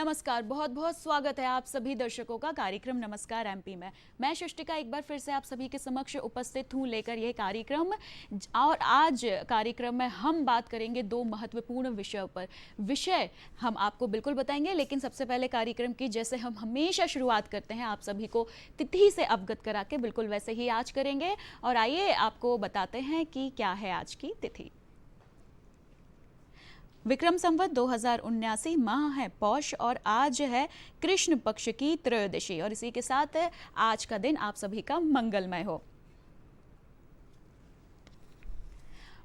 नमस्कार, बहुत बहुत स्वागत है आप सभी दर्शकों का कार्यक्रम नमस्कार एमपी में। मैं सृष्टिका एक बार फिर से आप सभी के समक्ष उपस्थित हूं लेकर यह कार्यक्रम। और आज कार्यक्रम में हम बात करेंगे दो महत्वपूर्ण विषयों पर। विषय हम आपको बिल्कुल बताएंगे, लेकिन सबसे पहले कार्यक्रम की जैसे हम हमेशा शुरुआत करते हैं आप सभी को तिथि से अवगत करा के, बिल्कुल वैसे ही आज करेंगे। और आइए आपको बताते हैं कि क्या है आज की तिथि। विक्रम संवत 2079 माह है पौष और आज है कृष्ण पक्ष की त्रयोदशी। और इसी के साथ आज का दिन आप सभी का मंगलमय हो।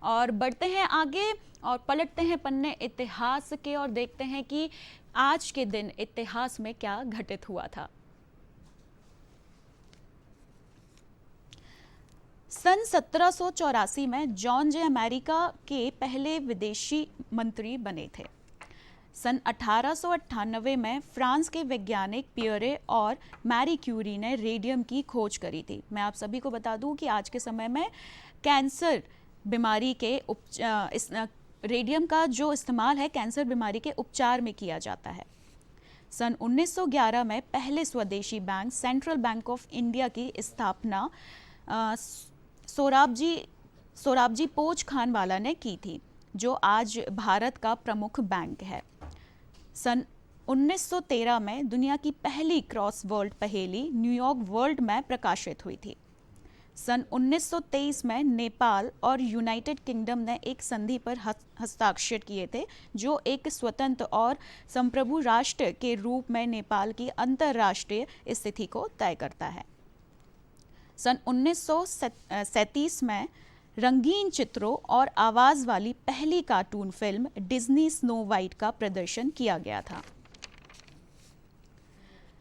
और बढ़ते हैं आगे और पलटते हैं पन्ने इतिहास के और देखते हैं कि आज के दिन इतिहास में क्या घटित हुआ था। सन 1784 में जॉन जे अमेरिका के पहले विदेशी मंत्री बने थे। सन 1898 में फ्रांस के वैज्ञानिक पियरे और मैरी क्यूरी ने रेडियम की खोज करी थी। मैं आप सभी को बता दूं कि आज के समय में कैंसर बीमारी के रेडियम का जो इस्तेमाल है कैंसर बीमारी के उपचार में किया जाता है। सन 1911 में पहले स्वदेशी bank central bank of India की स्थापना सोराबजी पोच खानवाला ने की थी, जो आज भारत का प्रमुख बैंक है। सन 1913 में दुनिया की पहली क्रॉस वर्ल्ड पहेली न्यूयॉर्क वर्ल्ड में प्रकाशित हुई थी। सन 1923 में नेपाल और यूनाइटेड किंगडम ने एक संधि पर हस्ताक्षर किए थे, जो एक स्वतंत्र और संप्रभु राष्ट्र के रूप में नेपाल की अंतर्राष्ट्रीय स्थिति को तय करता है। सन 1937 में रंगीन चित्रों और आवाज वाली पहली cartoon film Disney snow white का प्रदर्शन किया गया था।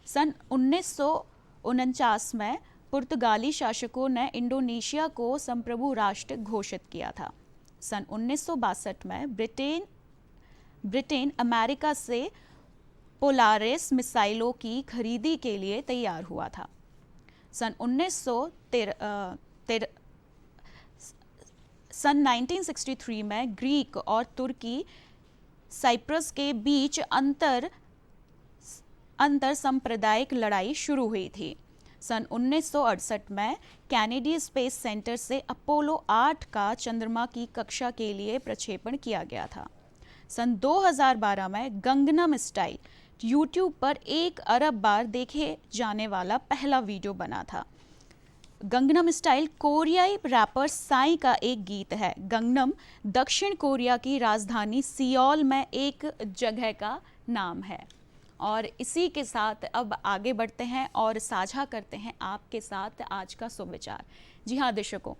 सन 1949 में पुर्तगाली शासकों ने इंडोनेशिया को संप्रभु राष्ट्र घोषित किया था। सन 1962 में ब्रिटेन अमेरिका से पोलारिस मिसाइलों की खरीदी के लिए तैयार हुआ था। सन 1963 में ग्रीक और तुर्की साइप्रस के बीच अंतर सांप्रदायिक लड़ाई शुरू हुई थी। सन 1968 में कैनेडी स्पेस सेंटर से अपोलो 8 का चंद्रमा की कक्षा के लिए प्रक्षेपण किया गया था। सन 2012 में गंगनम स्टाइल यूट्यूब पर 1 अरब बार देखे जाने वाला पहला वीडियो बना था। गंगनम स्टाइल कोरियाई रैपर साई का एक गीत है। गंगनम दक्षिण कोरिया की राजधानी सियोल में एक जगह का नाम है। और इसी के साथ अब आगे बढ़ते हैं और साझा करते हैं आपके साथ आज का सुविचार। जी हाँ दर्शकों,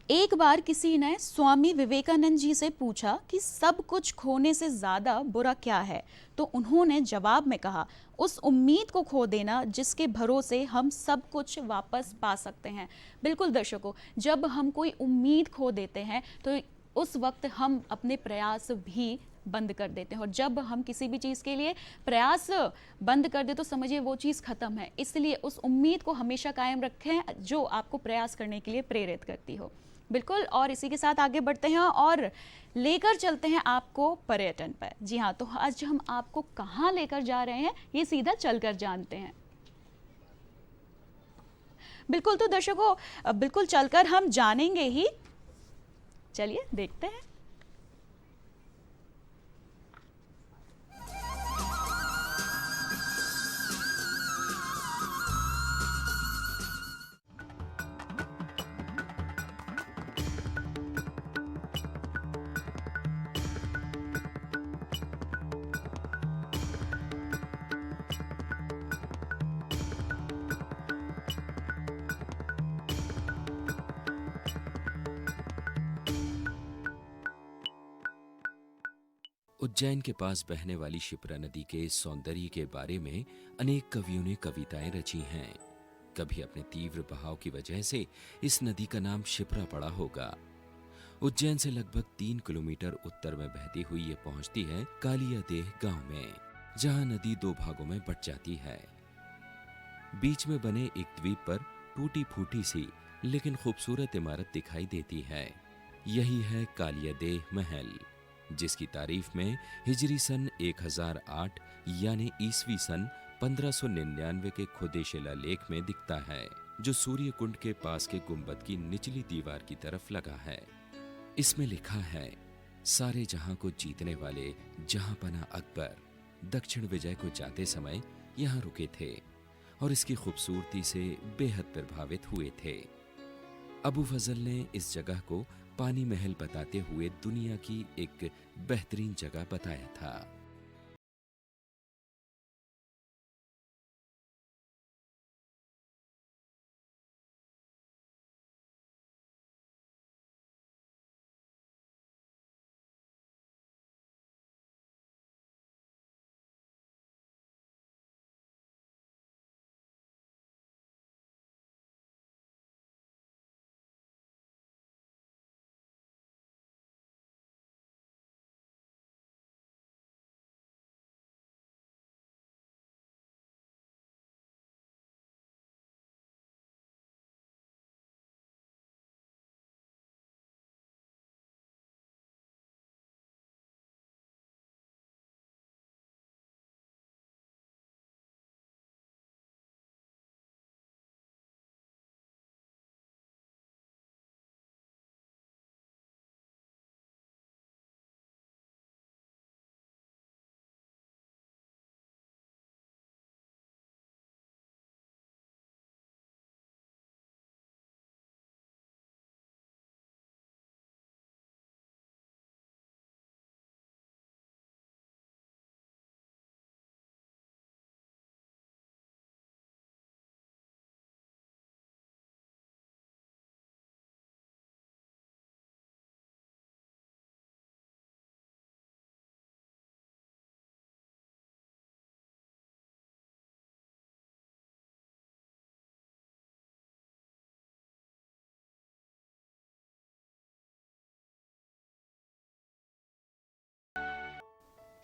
एक बार किसी ने स्वामी विवेकानंद जी से पूछा कि सब कुछ खोने से ज्यादा बुरा क्या है, तो उन्होंने जवाब में कहा, उस उम्मीद को खो देना जिसके भरोसे हम सब कुछ वापस पा सकते हैं। बिल्कुल दर्शकों, जब हम कोई उम्मीद खो देते हैं तो उस वक्त हम अपने प्रयास भी बंद कर देते हैं। और जब हम किसी भी चीज़ के लिए प्रयास बंद कर दे तो समझिए वो चीज़ खत्म है। इसलिए उस उम्मीद को हमेशा कायम रखें जो आपको प्रयास करने के लिए प्रेरित करती हो। बिल्कुल, और इसी के साथ आगे बढ़ते हैं और लेकर चलते हैं आपको पर्यटन पर। जी हाँ, तो आज हम आपको कहाँ लेकर जा रहे हैं ये सीधा चलकर जानते हैं। बिल्कुल, तो दर्शकों बिल्कुल चलकर हम जानेंगे ही। चलिए देखते हैं। उज्जैन के पास बहने वाली शिप्रा नदी के सौंदर्य के बारे में अनेक कवियों ने कविताएं रची हैं। कभी अपने तीव्र बहाव की वजह से इस नदी का नाम शिप्रा पड़ा होगा। उज्जैन से लगभग 3 किलोमीटर उत्तर में बहती हुई ये पहुंचती है कालियादेह गांव में, जहां नदी 2 भागों में बट जाती है। बीच में बने एक द्वीप पर टूटी फूटी सी लेकिन खूबसूरत इमारत दिखाई देती है। यही है कालियादेह महल। जिसकी तारीफ में हिजरी सन 1008 यानी ईसवी सन 1599 के खुदे शिलालेख में दिखता है, जो सूर्य कुंड के पास के गुंबद की निचली दीवार की तरफ लगा है। इसमें लिखा है, सारे जहां को जीतने वाले जहांपना अकबर दक्षिण विजय को जाते समय यहाँ रुके थे और इसकी खूबसूरती से बेहद प्रभावित हुए थे। अबू फजल ने इस जगह को पानी महल बताते हुए दुनिया की एक बेहतरीन जगह बताया था।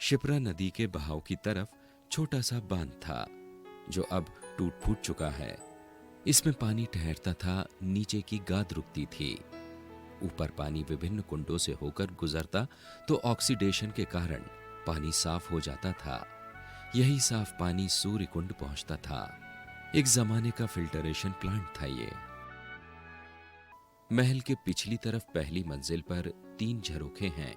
शिप्रा नदी के बहाव की तरफ छोटा सा बांध था, जो अब टूट फूट चुका है। इसमें पानी ठहरता था, नीचे की गाद रुकती थी। ऊपर पानी विभिन्न कुंडों से होकर गुजरता तो ऑक्सीडेशन के कारण पानी साफ हो जाता था। यही साफ पानी सूर्य कुंड पहुंचता था। एक जमाने का फिल्टरेशन प्लांट था ये। महल के पिछली तरफ पहली मंजिल पर 3 झरोखे हैं।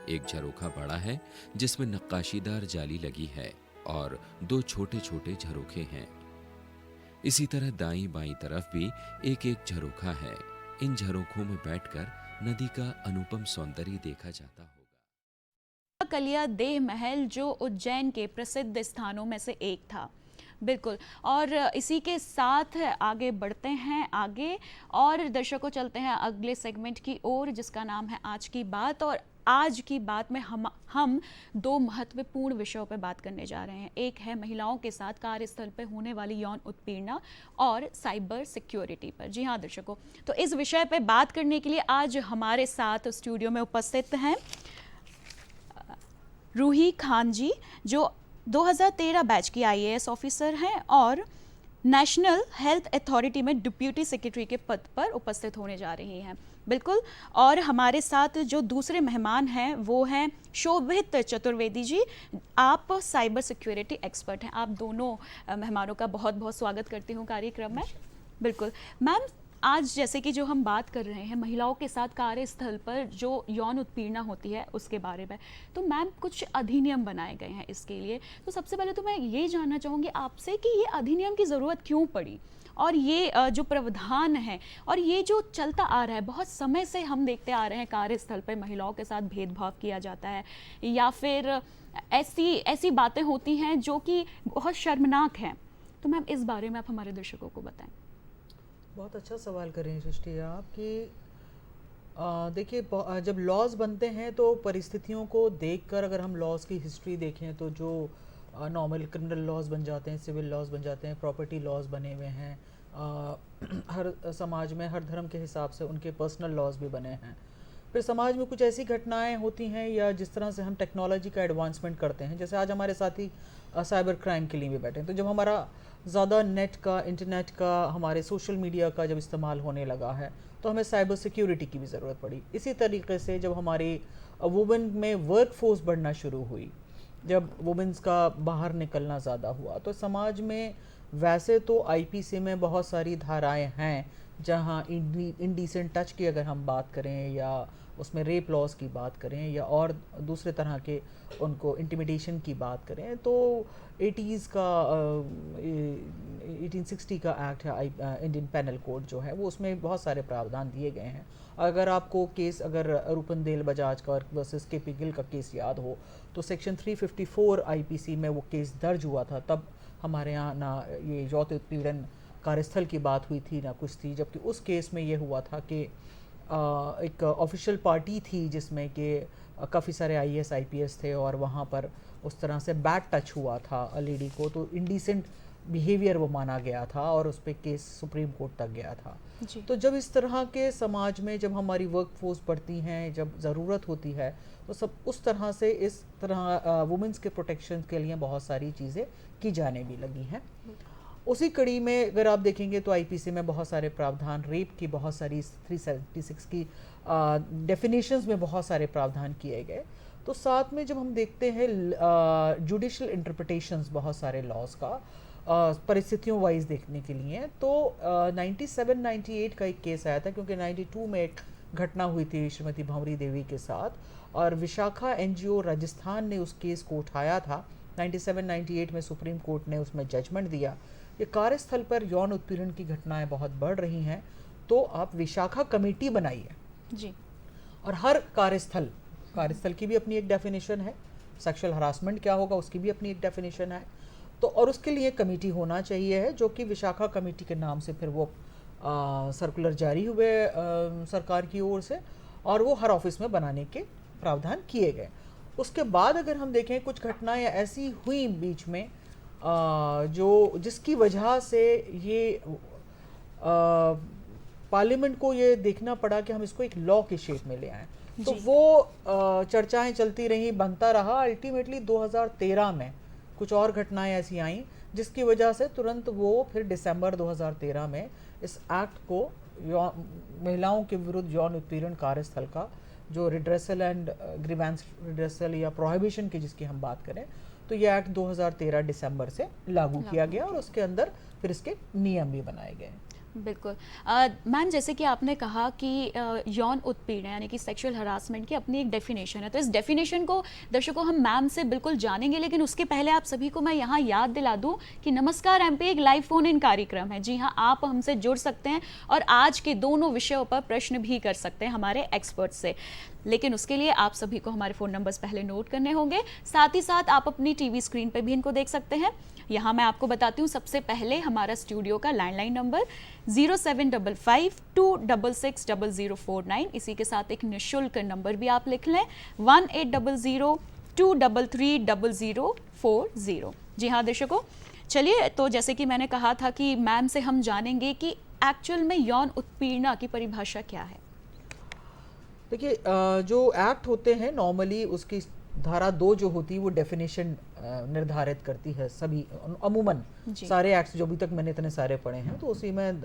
एक झरोखा बड़ा है जिसमें नक्काशीदार जाली लगी है और 2 छोटे छोटे झरोखे हैं। इसी तरह दाईं बाईं तरफ भी एक एक झरोखा है। इन झरोखों में बैठकर नदी का अनुपम सौंदर्य देखा जाता होगा। कलिया देह महल जो उज्जैन के प्रसिद्ध स्थानों में से एक था। बिल्कुल, और इसी के साथ आगे बढ़ते हैं और दर्शकों चलते हैं अगले सेगमेंट की ओर, जिसका नाम है आज की बात। और आज की बात में हम 2 महत्वपूर्ण विषयों पर बात करने जा रहे हैं। एक है महिलाओं के साथ कार्यस्थल पर होने वाली यौन उत्पीड़न और साइबर सिक्योरिटी पर। जी हाँ दर्शकों, तो इस विषय पर बात करने के लिए आज हमारे साथ स्टूडियो में उपस्थित हैं रूही खान जी, जो 2013 बैच की IAS ऑफिसर हैं और नेशनल हेल्थ अथॉरिटी में डिप्यूटी सेक्रेटरी के पद पर उपस्थित होने जा रही हैं। बिल्कुल, और हमारे साथ जो दूसरे मेहमान हैं वो हैं शोभित चतुर्वेदी जी। आप साइबर सिक्योरिटी एक्सपर्ट हैं। आप दोनों मेहमानों का बहुत बहुत स्वागत करती हूँ कार्यक्रम में। बिल्कुल मैम, आज जैसे कि जो हम बात कर रहे हैं महिलाओं के साथ कार्यस्थल पर जो यौन उत्पीड़न होती है उसके बारे में, तो मैम कुछ अधिनियम बनाए गए हैं इसके लिए। तो सबसे पहले तो मैं ये जानना चाहूँगी आपसे कि ये अधिनियम की ज़रूरत क्यों पड़ी, और ये जो प्रावधान है और ये जो चलता आ रहा है, बहुत समय से हम देखते आ रहे हैं कार्यस्थल पर महिलाओं के साथ भेदभाव किया जाता है या फिर ऐसी बातें होती हैं जो कि बहुत शर्मनाक हैं। तो मैम इस बारे में आप हमारे दर्शकों को बताएं। बहुत अच्छा सवाल कर रही हैं सृष्टि आप कि देखिए, जब लॉज बनते हैं तो परिस्थितियों को देखकर अगर हम लॉज की हिस्ट्री देखें तो जो नॉर्मल क्रिमिनल लॉज बन जाते हैं, सिविल लॉज बन जाते हैं, प्रॉपर्टी लॉज बने हुए हैं, हर समाज में हर धर्म के हिसाब से उनके पर्सनल लॉज भी बने हैं। फिर समाज में कुछ ऐसी घटनाएं होती हैं या जिस तरह से हम टेक्नोलॉजी का एडवांसमेंट करते हैं, जैसे आज हमारे साथी साइबर क्राइम के लिए भी बैठे हैं, तो जब हमारा ज़्यादा नेट का, इंटरनेट का, हमारे सोशल मीडिया का जब इस्तेमाल होने लगा है तो हमें साइबर सिक्योरिटी की भी ज़रूरत पड़ी। इसी तरीके से जब हमारी वुमेन में वर्क फोर्स बढ़ना शुरू हुई, जब वुमेन्स का बाहर निकलना ज़्यादा हुआ, तो समाज में वैसे तो आईपीसी में बहुत सारी धाराएं हैं जहां इनडिसेंट टच की अगर हम बात करें या उसमें रेप लॉज की बात करें या और दूसरे तरह के उनको इंटिमिडेशन की बात करें, तो 80s का 1860 का एक्ट है इंडियन पेनल कोड जो है वो, उसमें बहुत सारे प्रावधान दिए गए हैं। अगर आपको केस अगर रूपनदेल बजाज का वर्सेस केपी गिल का केस याद हो तो सेक्शन 354 आईपीसी में वो केस दर्ज हुआ था। तब हमारे यहाँ ना ये यौन उत्पीड़न कार्यस्थल की बात हुई थी ना कुछ थी, जबकि उस केस में ये हुआ था कि एक ऑफिशियल पार्टी थी जिसमें कि काफ़ी सारे आईएएस आईपीएस थे और वहाँ पर उस तरह से बैड टच हुआ था लेडी को, तो इंडिसेंट बिहेवियर वो माना गया था और उस पर केस सुप्रीम कोर्ट तक गया था। तो जब इस तरह के समाज में जब हमारी वर्क फोर्स बढ़ती हैं, जब ज़रूरत होती है, तो सब उस तरह से इस तरह वुमेंस के प्रोटेक्शन के लिए बहुत सारी चीज़ें की जाने भी लगी हैं। उसी कड़ी में अगर आप देखेंगे तो आईपीसी में बहुत सारे प्रावधान, रेप की बहुत सारी 376 की डेफिनेशंस में बहुत सारे प्रावधान किए गए। तो साथ में जब हम देखते हैं जुडिशल इंटरप्रिटेशंस बहुत सारे लॉज का परिस्थितियों वाइज देखने के लिए, तो 97-98 का एक केस आया था, क्योंकि 92 में एक घटना हुई थी श्रीमती भंवरी देवी के साथ और विशाखा एनजीओ राजस्थान ने उस केस को उठाया था। 97-98 में सुप्रीम कोर्ट ने उसमें जजमेंट दिया कि कार्यस्थल पर यौन उत्पीड़न की घटनाएं बहुत बढ़ रही हैं, तो आप विशाखा कमेटी बनाइए जी। और हर कार्यस्थल की भी अपनी एक डेफिनेशन है, सेक्सुअल हरासमेंट क्या होगा उसकी भी अपनी एक डेफिनेशन है, तो और उसके लिए कमेटी होना चाहिए है, जो कि विशाखा कमेटी के नाम से फिर वो सर्कुलर जारी हुए सरकार की ओर से और वो हर ऑफिस में बनाने के प्रावधान किए गए। उसके बाद अगर हम देखें कुछ घटनाएं ऐसी हुई बीच में जो जिसकी वजह से ये पार्लियामेंट को ये देखना पड़ा कि हम इसको एक लॉ के शेप में ले आएं। तो वो चर्चाएं चलती रहीं, बनता रहा। अल्टीमेटली 2013 में कुछ और घटनाएं ऐसी आईं जिसकी वजह से तुरंत वो फिर दिसंबर 2013 में इस एक्ट को महिलाओं के विरुद्ध यौन उत्पीड़न कार्यस्थल का जो रिड्रेसल एंड ग्रीवेंस रिड्रेसल या प्रोहिबिशन की जिसकी हम बात करें, तो ये एक्ट 2013 दिसंबर से लागू किया गया और उसके अंदर फिर इसके नियम भी बनाए गए। बिल्कुल। मैम, जैसे कि आपने कहा कि यौन उत्पीड़न यानी कि सेक्सुअल हरासमेंट की अपनी एक डेफिनेशन है, तो इस डेफिनेशन को दर्शकों हम मैम से बिल्कुल जानेंगे, लेकिन उसके पहले आप सभी को मैं यहाँ याद दिला दूँ कि नमस्कार एमपी एक लाइव फोन इन कार्यक्रम है। जी हाँ, आप हमसे जुड़ सकते हैं और आज के दोनों विषयों पर प्रश्न भी कर सकते हैं हमारे एक्सपर्ट से, लेकिन उसके लिए आप सभी को हमारे फ़ोन नंबर्स पहले नोट करने होंगे। साथ ही साथ आप अपनी टीवी स्क्रीन पर भी इनको देख सकते हैं। यहाँ मैं आपको बताती हूँ, सबसे पहले हमारा स्टूडियो का लैंडलाइन नंबर 0755-266-0049, इसी के साथ एक निःशुल्क नंबर भी आप लिख लें 1800-233-0040। जी हाँ दर्शकों, चलिए, तो जैसे कि मैंने कहा था कि मैम से हम जानेंगे कि एक्चुअल में यौन उत्पीड़न की परिभाषा क्या है। देखिए, जो एक्ट होते हैं नॉर्मली उसकी धारा 2 जो होती है वो डेफिनेशन निर्धारित करती है सभी, अमूमन सारे एक्ट्स जो अभी तक मैंने इतने सारे पढ़े हैं, तो उसी में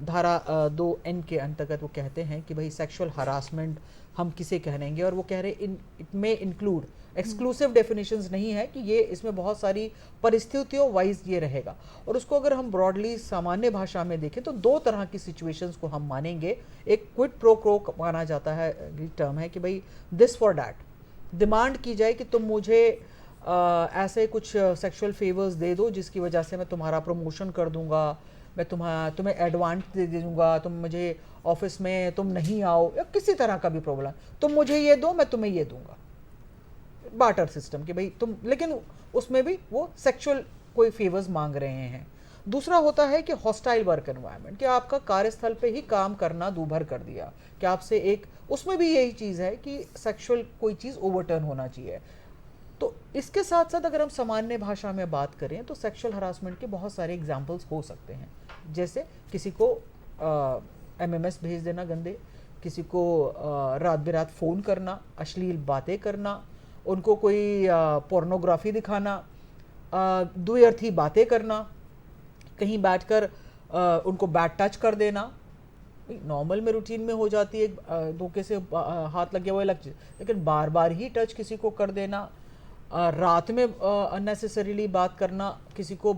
धारा 2N के अंतर्गत वो कहते हैं कि भाई सेक्सुअल हरासमेंट हम किसे कहेंगे, और वो कह रहे इट में इंक्लूड, एक्सक्लूसिव डेफिनेशंस नहीं है कि ये, इसमें बहुत सारी परिस्थितियों वाइज ये रहेगा। और उसको अगर हम ब्रॉडली सामान्य भाषा में देखें तो 2 तरह की सिचुएशंस को हम मानेंगे। एक क्विड प्रो क्रो माना जाता है, टर्म है कि भाई दिस फॉर डैट, डिमांड की जाए कि तुम मुझे ऐसे कुछ सेक्सुअल फेवर्स दे दो जिसकी वजह से मैं तुम्हारा प्रमोशन कर दूंगा, मैं तुम्हें एडवांस दे दूंगा, तुम मुझे ऑफिस में तुम नहीं आओ या किसी तरह का भी प्रॉब्लम, तुम मुझे ये दो मैं तुम्हें ये दूंगा, बार्टर सिस्टम कि भाई तुम, लेकिन उसमें भी वो सेक्सुअल कोई फेवर्स मांग रहे हैं। दूसरा होता है कि हॉस्टाइल वर्क एनवायरनमेंट, कि आपका कार्यस्थल पे ही काम करना दूभर कर दिया, कि आपसे एक, उसमें भी यही चीज़ है कि सेक्सुअल कोई चीज़ ओवरटर्न होना चाहिए। तो इसके साथ साथ अगर हम सामान्य भाषा में बात करें तो सेक्सुअल हरासमेंट के बहुत सारे एग्जाम्पल्स हो सकते हैं, जैसे किसी को MMS भेज देना गंदे, किसी को रात बेरात फ़ोन करना, अश्लील बातें करना, उनको कोई पोर्नोग्राफी दिखाना, द्व्यर्थी बातें करना, कहीं बैठकर उनको बैड टच कर देना, नॉर्मल में रूटीन में हो जाती है, धोखे से हाथ लग गया वो अलग चीज़, लेकिन बार बार ही टच किसी को कर देना, रात में अननेसेसरीली बात करना, किसी को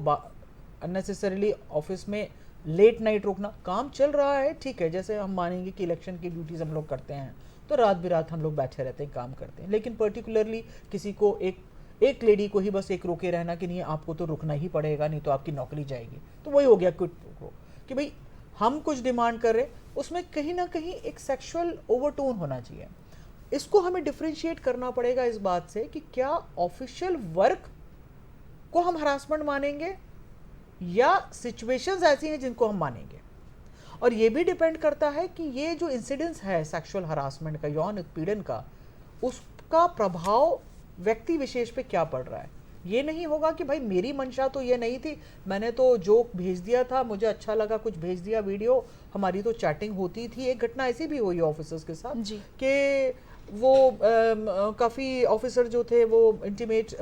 अननेसेसरीली ऑफिस में लेट नाइट रोकना। काम चल रहा है ठीक है, जैसे हम मानेंगे कि इलेक्शन की ड्यूटीज़ हम लोग करते हैं तो रात बिरात हम लोग बैठे रहते हैं, काम करते हैं, लेकिन पर्टिकुलरली किसी को एक लेडी को ही बस एक रोके रहना कि नहीं आपको तो रुकना ही पड़ेगा, नहीं तो आपकी नौकरी जाएगी, तो वही हो गया क्विट प्रो, कि भाई हम कुछ डिमांड कर रहे हैं, उसमें कहीं ना कहीं एक सेक्सुअल ओवरटोन होना चाहिए। इसको हमें डिफरेंशिएट करना पड़ेगा इस बात से कि क्या ऑफिशियल वर्क को हम हरासमेंट मानेंगे या सिचुएशंस ऐसी हैं जिनको हम मानेंगे। और ये भी डिपेंड करता है कि ये जो इंसिडेंस है सेक्सुअल हरासमेंट का, यौन उत्पीड़न का, उसका प्रभाव व्यक्ति विशेष पे क्या पड़ रहा है। ये नहीं होगा कि भाई मेरी मंशा तो ये नहीं थी, मैंने तो जोक भेज दिया था, मुझे अच्छा लगा कुछ भेज दिया वीडियो, हमारी तो चैटिंग होती थी। एक घटना ऐसी भी हुई ऑफिसर्स के साथ कि वो काफ़ी ऑफिसर जो थे वो इंटीमेट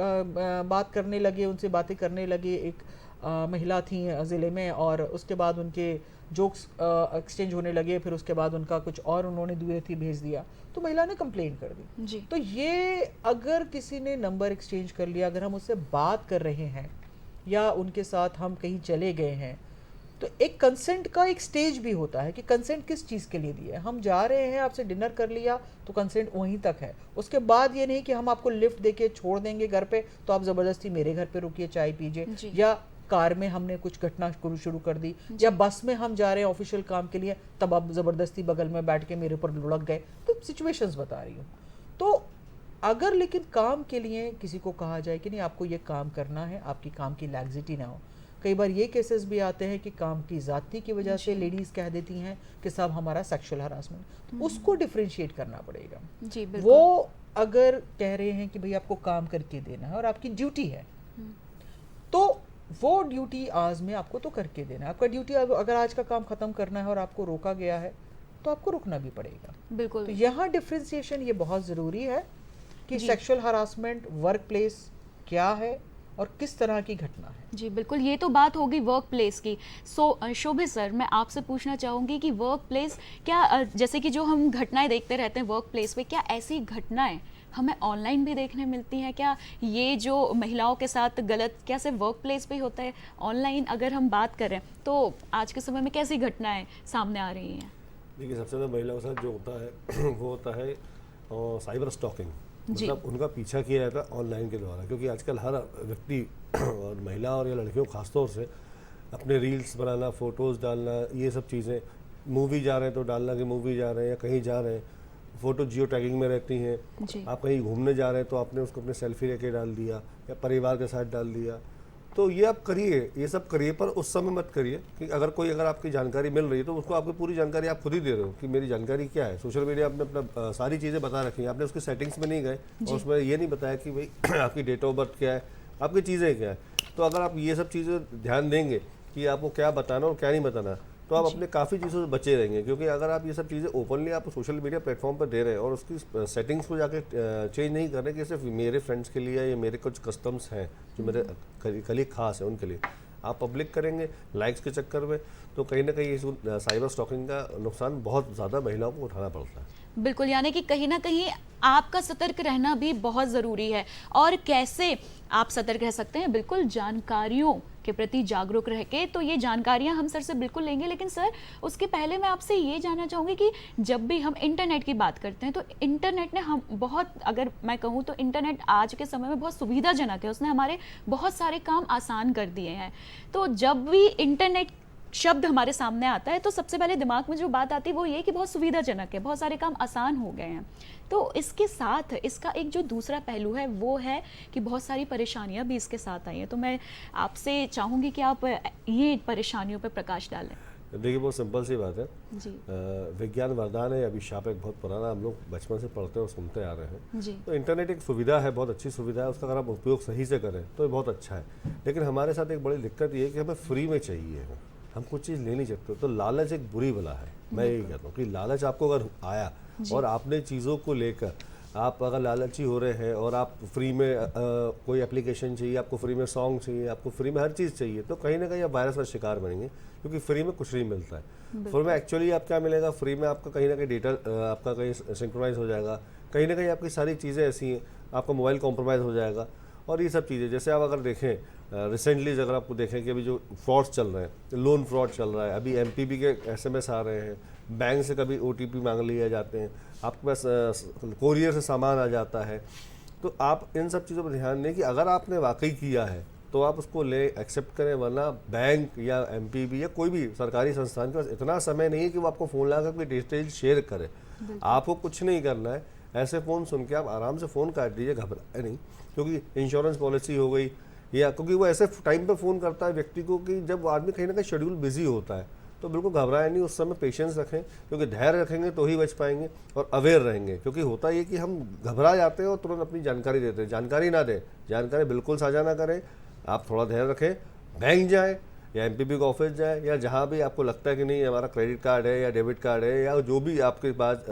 बात करने लगे, उनसे बातें करने लगे, एक महिला थी ज़िले में, और उसके बाद उनके जोक्स एक्सचेंज होने लगे, फिर उसके बाद उनका कुछ और उन्होंने दुएथी भेज दिया, तो महिला ने कंप्लेन कर दी जी। तो ये अगर किसी ने नंबर एक्सचेंज कर लिया, अगर हम उससे बात कर रहे हैं या उनके साथ हम कहीं चले गए हैं, तो एक कंसेंट का एक स्टेज भी होता है कि कंसेंट किस चीज़ के लिए दिया है। हम जा रहे हैं, आपसे डिनर कर लिया तो कंसेंट वहीं तक है, उसके बाद ये नहीं कि हम आपको लिफ्ट देके छोड़ देंगे घर पे तो आप ज़बरदस्ती मेरे घर पे रुकिए चाय पीजिए, या कार में हमने कुछ घटना शुरू कर दी, या बस में हम जा रहे हैं ऑफिशियल काम के लिए, तब आप ज़बरदस्ती बगल में बैठ के मेरे ऊपर लुढ़क गए। तो सिचुएशंस बता रही हूँ। तो अगर लेकिन काम के लिए किसी को कहा जाए कि नहीं आपको ये काम करना है, आपकी काम की लैग्जिटी ना हो, कई बार ये केसेस भी आते हैं कि काम की ज़ाती की वजह से लेडीज़ कह देती हैं कि साहब हमारा सेक्सुअल हरासमेंट, उसको डिफरेंशिएट करना पड़ेगा जी। वो अगर कह रहे हैं कि भाई आपको काम करके देना है और आपकी ड्यूटी है, तो वो ड्यूटी आज में आपको तो करके देना है। आपका ड्यूटी अगर आज का काम खत्म करना है और आपको रोका गया है तो आपको रुकना भी पड़ेगा। बिल्कुल। तो यहाँ डिफरेंशिएशन ये बहुत ज़रूरी है कि सेक्सुअल हरासमेंट वर्क प्लेस क्या है और किस तरह की घटना है। जी बिल्कुल, ये तो बात होगी वर्क प्लेस की। शोभित सर, मैं आपसे पूछना चाहूँगी कि वर्क प्लेस क्या, जैसे कि जो हम घटनाएं देखते रहते हैं वर्क प्लेस पे, क्या ऐसी घटनाएं हमें ऑनलाइन भी देखने मिलती हैं? क्या ये जो महिलाओं के साथ गलत क्या सिर्फ वर्क प्लेस पे ही होता है? ऑनलाइन अगर हम बात करें तो आज के समय में कैसी घटनाएं सामने आ रही हैं? देखिए, सबसे ज़्यादा महिलाओं के साथ जो होता है वो होता है साइबर स्टॉकिंग, मतलब उनका पीछा किया जाता है ऑनलाइन के द्वारा, क्योंकि आजकल हर व्यक्ति और महिला और या लड़कियों खासतौर से अपने रील्स बनाना, फ़ोटोज़ डालना, ये सब चीज़ें, मूवी जा रहे हैं तो डालना कि मूवी जा रहे हैं, या कहीं जा रहे हैं, फ़ोटो जियो टैगिंग में रहती हैं। आप कहीं घूमने जा रहे हैं तो आपने उसको अपने सेल्फी लेके डाल दिया या परिवार के साथ डाल दिया। तो ये आप करिए, ये सब करिए, पर उस समय मत करिए कि अगर आपकी जानकारी मिल रही है तो उसको आपकी पूरी जानकारी आप खुद ही दे रहे हो कि मेरी जानकारी क्या है। सोशल मीडिया आपने अपना सारी चीज़ें बता रखी हैं, आपने उसकी सेटिंग्स में नहीं गए और उसमें ये नहीं बताया कि भाई आपकी डेट ऑफ बर्थ क्या है, आपकी चीज़ें क्या है। तो अगर आप ये सब चीज़ें ध्यान देंगे कि आपको क्या बताना और क्या नहीं बताना, तो आप अपने काफ़ी चीज़ों से बचे रहेंगे। क्योंकि अगर आप ये सब चीज़ें ओपनली आप सोशल मीडिया प्लेटफॉर्म पर दे रहे हैं और उसकी सेटिंग्स को जाके चेंज नहीं कर रहे कि सिर्फ मेरे फ्रेंड्स के लिए या मेरे कुछ कस्टम्स हैं जो मेरे कलीग खास हैं उनके लिए आप पब्लिक करेंगे लाइक्स के चक्कर में, तो कहीं ना कहीं इस साइबर स्टॉकिंग का नुकसान बहुत ज़्यादा महिलाओं को उठाना पड़ता है। बिल्कुल, यानी कि कहीं ना कहीं आपका सतर्क रहना भी बहुत ज़रूरी है। और कैसे आप सतर्क रह सकते हैं? बिल्कुल जानकारियों के प्रति जागरूक रह के, तो ये जानकारियां हम सर से बिल्कुल लेंगे, लेकिन सर उसके पहले मैं आपसे ये जानना चाहूँगी कि जब भी हम इंटरनेट की बात करते हैं तो इंटरनेट ने हम बहुत, अगर मैं कहूँ तो इंटरनेट आज के समय में बहुत सुविधाजनक है, उसने हमारे बहुत सारे काम आसान कर दिए हैं। तो जब भी इंटरनेट शब्द हमारे सामने आता है तो सबसे पहले दिमाग में जो बात आती है वो ये कि बहुत सुविधाजनक है, बहुत सारे काम आसान हो गए हैं। तो इसके साथ इसका एक जो दूसरा पहलू है वो है कि बहुत सारी परेशानियां भी इसके साथ आई हैं। तो मैं आपसे चाहूँगी कि आप ये परेशानियों पर प्रकाश डालें। देखिए, बहुत सिंपल सी बात है जी। विज्ञान वरदान है, अभिशाप एक बहुत पुराना हम लोग बचपन से पढ़ते और सुनते आ रहे हैं जी। तो इंटरनेट एक सुविधा है, बहुत अच्छी सुविधा है, उसका अगर आप उपयोग सही से करें तो ये बहुत अच्छा है। लेकिन हमारे साथ एक बड़ी दिक्कत ये है कि हमें फ्री में चाहिए, हम कुछ चीज़ ले नहीं सकते। तो लालच एक बुरी बला है। मैं यही कहता हूँ कि लालच आपको अगर आया और आपने चीज़ों को लेकर आप अगर लालची हो रहे हैं और आप फ्री में कोई एप्लीकेशन चाहिए, आपको फ्री में सॉन्ग चाहिए, आपको फ्री में हर चीज़ चाहिए, तो कहीं ना कहीं आप वायरस का शिकार बनेंगे, क्योंकि फ्री में कुछ नहीं मिलता है। फ्री में एक्चुअली आप क्या मिलेगा, फ्री में आपका कहीं ना कहीं डेटा आपका कहीं सिंक्रोनाइज हो जाएगा, कहीं ना कहीं आपकी सारी चीज़ें ऐसी हैं, आपका मोबाइल कॉम्प्रोमाइज़ हो जाएगा। और ये सब चीज़ें जैसे आप अगर देखें रिसेंटली, अगर आपको देखें कि अभी जो फ्रॉड्स चल रहे हैं, लोन फ्रॉड चल रहा है, अभी एमपीबी के एसएमएस आ रहे हैं, बैंक से कभी ओटीपी मांग लिए जाते हैं, आपके पास कोरियर से सामान आ जाता है। तो आप इन सब चीज़ों पर ध्यान दें कि अगर आपने वाकई किया है तो आप उसको ले एक्सेप्ट करें, वरना बैंक या एमपीबी या कोई भी सरकारी संस्थान के पास इतना समय नहीं है कि वो आपको फ़ोन लगा कर डिटेल शेयर करे। आपको कुछ नहीं करना है, ऐसे फ़ोन सुन के आप आराम से फ़ोन काट दीजिए, घबराए नहीं, क्योंकि इंश्योरेंस पॉलिसी हो गई, या क्योंकि वो ऐसे टाइम पे फ़ोन करता है व्यक्ति को कि जब आदमी कहीं ना कहीं शेड्यूल बिजी होता है, तो बिल्कुल घबराए नहीं, उस समय पेशेंस रखें, क्योंकि धैर्य रखेंगे तो ही बच पाएंगे और अवेयर रहेंगे। क्योंकि होता ये कि हम घबरा जाते हैं और तुरंत अपनी जानकारी देते हैं, जानकारी ना दें, जानकारी बिल्कुल साझा ना करें, आप थोड़ा धैर्य रखें, बैंक जाएँ या एमपीबी का ऑफिस जाए, या जहाँ भी आपको लगता है कि नहीं हमारा क्रेडिट कार्ड है या डेबिट कार्ड है या जो भी आपके पास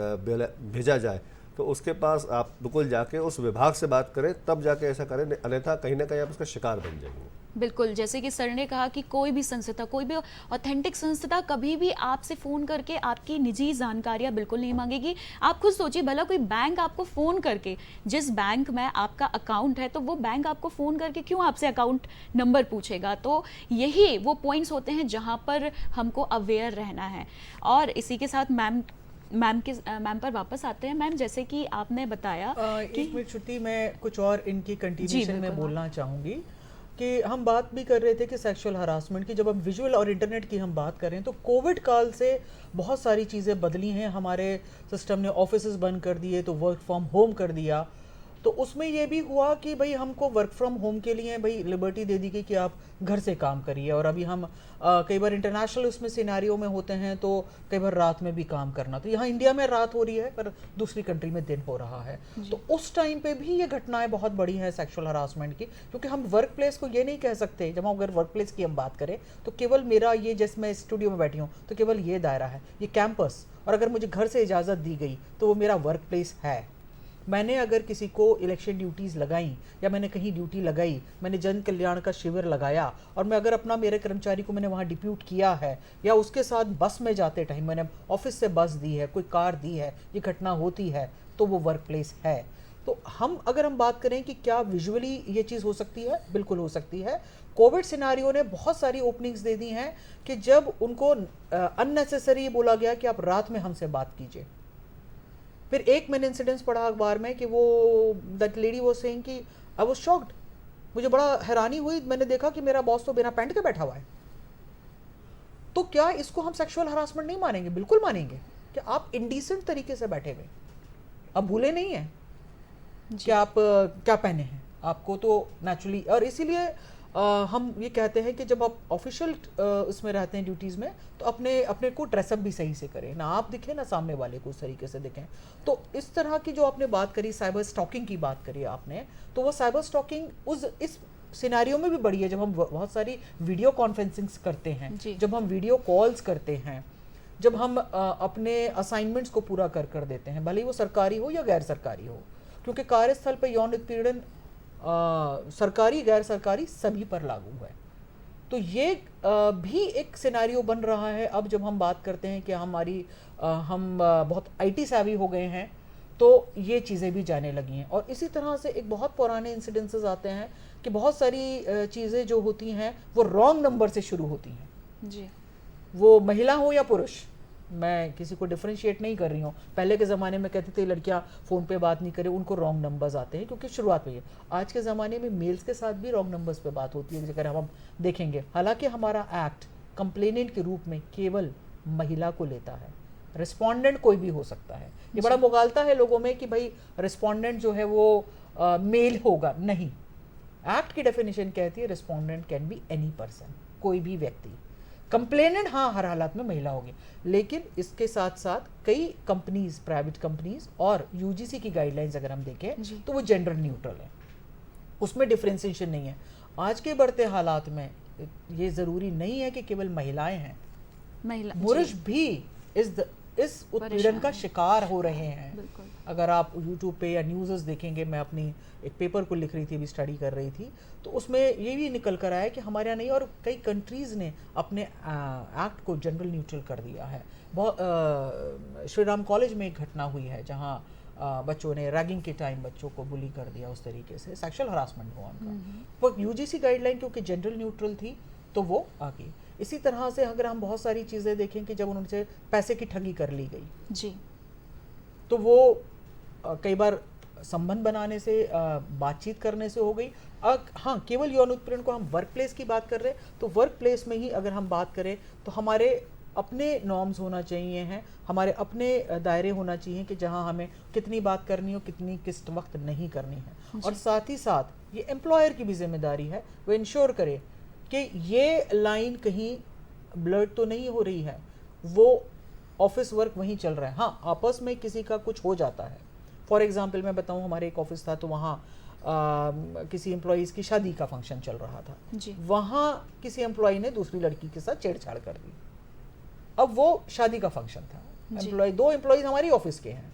भेजा जाए, तो उसके पास आप बिल्कुल जाके उस विभाग से बात करें, तब जाके ऐसा करें, अन्यथा कहीं ना कहीं आप उसका शिकार बन जाएंगे। बिल्कुल, जैसे कि सर ने कहा कि कोई भी संस्था, कोई भी ऑथेंटिक संस्था कभी भी आपसे फ़ोन करके आपकी निजी जानकारियां बिल्कुल नहीं मांगेगी। आप खुद सोचिए, भला कोई बैंक आपको फ़ोन करके, जिस बैंक में आपका अकाउंट है, तो वो बैंक आपको फ़ोन करके क्यों आपसे अकाउंट नंबर पूछेगा? तो यही वो पॉइंट्स होते हैं जहाँ पर हमको अवेयर रहना है। और इसी के साथ मैम पर वापस आते हैं। मैम, जैसे कि आपने बताया कि एक मिनट छुट्टी, मैं कुछ और इनकी कंटिन्यूशन में बिल्कुल, बोलना चाहूँगी कि हम बात भी कर रहे थे कि सेक्सुअल हरासमेंट की, जब हम विजुअल और इंटरनेट की हम बात करें तो कोविड काल से बहुत सारी चीज़ें बदली हैं। हमारे सिस्टम ने ऑफिसेज बंद कर दिए, तो वर्क फ्रॉम होम कर दिया, तो उसमें ये भी हुआ कि भाई हमको वर्क फ्रॉम होम के लिए भाई लिबर्टी दे दी गई कि आप घर से काम करिए। और अभी हम कई बार इंटरनेशनल उसमें सिनेरियो में होते हैं, तो कई बार रात में भी काम करना, तो यहाँ इंडिया में रात हो रही है पर दूसरी कंट्री में दिन हो रहा है, तो उस टाइम पे भी ये घटनाएं बहुत बड़ी हैं सेक्सुअल हरासमेंट की। क्योंकि हम वर्क प्लेस को ये नहीं कह सकते, जब हम अगर वर्क प्लेस की हम बात करें तो केवल मेरा ये, जैसे मैं स्टूडियो में बैठी हूँ तो केवल ये दायरा है, ये कैंपस, और अगर मुझे घर से इजाज़त दी गई तो वो मेरा वर्क प्लेस है। मैंने अगर किसी को इलेक्शन ड्यूटीज़ लगाई या मैंने कहीं ड्यूटी लगाई, मैंने जन कल्याण का शिविर लगाया, और मैं अगर अपना मेरे कर्मचारी को मैंने वहाँ डिप्यूट किया है, या उसके साथ बस में जाते टाइम मैंने ऑफिस से बस दी है, कोई कार दी है, ये घटना होती है, तो वो वर्क प्लेस है। तो अगर हम बात करें कि क्या विजुअली ये चीज़ हो सकती है, बिल्कुल हो सकती है। कोविड सिनारियो ने बहुत सारी ओपनिंग्स दे दी हैं कि जब उनको अननेसेसरी बोला गया कि आप रात में हमसे बात कीजिए। फिर एक मैंने इंसिडेंस पढ़ा अखबार में कि वो दैट लेडी वो सेइंग कि आई वाज शॉक्ड, मुझे बड़ा हैरानी हुई, मैंने देखा कि मेरा बॉस तो बिना पैंट के बैठा हुआ है। तो क्या इसको हम सेक्सुअल हरासमेंट नहीं मानेंगे? बिल्कुल मानेंगे कि आप इंडिसेंट तरीके से बैठे हुए, अब भूले नहीं हैं कि आप क्या पहने हैं, आपको तो नेचुरली। और इसीलिए हम ये कहते हैं कि जब आप ऑफिशियल उसमें रहते हैं ड्यूटीज़ में, तो अपने को ड्रेसअप भी सही से करें, ना आप दिखें ना सामने वाले को उस तरीके से दिखें। तो इस तरह की जो आपने बात करी, साइबर स्टॉकिंग की बात करी आपने, तो वो साइबर स्टॉकिंग इस सिनेरियो में भी बड़ी है, जब हम बहुत सारी वीडियो कॉन्फ्रेंसिंग्स करते हैं, जब हम वीडियो कॉल्स करते हैं, जब हम अपने असाइनमेंट्स को पूरा कर देते हैं, भले ही वो सरकारी हो या गैर सरकारी हो, क्योंकि कार्यस्थल पर यौन उत्पीड़न सरकारी गैर सरकारी सभी पर लागू है। तो ये भी एक सिनेरियो बन रहा है अब, जब हम बात करते हैं कि हम बहुत IT savvy हो गए हैं, तो ये चीज़ें भी जाने लगी हैं। और इसी तरह से एक बहुत पुराने इंसिडेंसेस आते हैं कि बहुत सारी चीज़ें जो होती हैं वो रॉन्ग नंबर से शुरू होती हैं जी, वो महिला हो या पुरुष, मैं किसी को डिफरेंशिएट नहीं कर रही हूँ। पहले के ज़माने में कहते थे लड़कियाँ फ़ोन पे बात नहीं करें, उनको रॉन्ग नंबर्स आते हैं, क्योंकि शुरुआत में ये। आज के ज़माने में मेल्स के साथ भी रॉन्ग नंबर्स पे बात होती है, अगर हम देखेंगे। हालांकि हमारा एक्ट कंप्लेनेंट के रूप में केवल महिला को लेता है, रिस्पॉन्डेंट कोई भी हो सकता है। ये बड़ा मुगालता है लोगों में कि भाई रिस्पॉन्डेंट जो है वो मेल होगा, नहीं। एक्ट की डेफिनेशन कहती है respondent can be any person, कोई भी व्यक्ति। कंप्लेनेंट हाँ हर हालात में महिला होगी, लेकिन इसके साथ साथ कई कंपनीज, प्राइवेट कंपनीज और UGC की गाइडलाइंस अगर हम देखें तो वो जेंडर न्यूट्रल है, उसमें डिफरेंशिएशन नहीं है। आज के बढ़ते हालात में ये ज़रूरी नहीं है कि केवल महिलाएं हैं, पुरुष भी इज इस उत्पीड़न का शिकार हो रहे हैं। बिल्कुल। अगर आप YouTube पे या न्यूज़ देखेंगे, मैं अपनी एक पेपर को लिख रही थी, अभी स्टडी कर रही थी, तो उसमें ये भी निकल कर आया कि हमारे यहाँ नहीं और कई कंट्रीज़ ने अपने एक्ट को जनरल न्यूट्रल कर दिया है। बहुत श्री राम कॉलेज में एक घटना हुई है जहाँ बच्चों ने रैगिंग के टाइम बच्चों को बुली कर दिया, उस तरीके से सेक्सुअल हरासमेंट हुआ उनका। वो यूजीसी गाइडलाइन क्योंकि जनरल न्यूट्रल थी तो वो आ गई। इसी तरह से अगर हम बहुत सारी चीज़ें देखें कि जब उनसे पैसे की ठगी कर ली गई जी, तो वो कई बार संबंध बनाने से, बातचीत करने से हो गई। हाँ, केवल यौन उत्पीड़न को हम वर्क प्लेस की बात कर रहे हैं, तो वर्क प्लेस में ही अगर हम बात करें तो हमारे अपने नॉर्म्स होना चाहिए हैं, हमारे अपने दायरे होना चाहिए कि जहां हमें कितनी बात करनी हो, कितनी किस वक्त नहीं करनी है। और साथ ही साथ ये एम्प्लॉयर की भी जिम्मेदारी है, वो इंश्योर करे कि ये लाइन कहीं ब्लर्ड तो नहीं हो रही है, वो ऑफिस वर्क वहीं चल रहा है। हाँ, आपस में किसी का कुछ हो जाता है। फॉर एग्जांपल मैं बताऊं, हमारे एक ऑफिस था तो वहाँ किसी एम्प्लॉइज़ की शादी का फंक्शन चल रहा था जी। वहाँ किसी एम्प्लॉई ने दूसरी लड़की के साथ छेड़छाड़ कर दी। अब वो शादी का फंक्शन था, दो एम्प्लॉइज हमारी ऑफिस के हैं,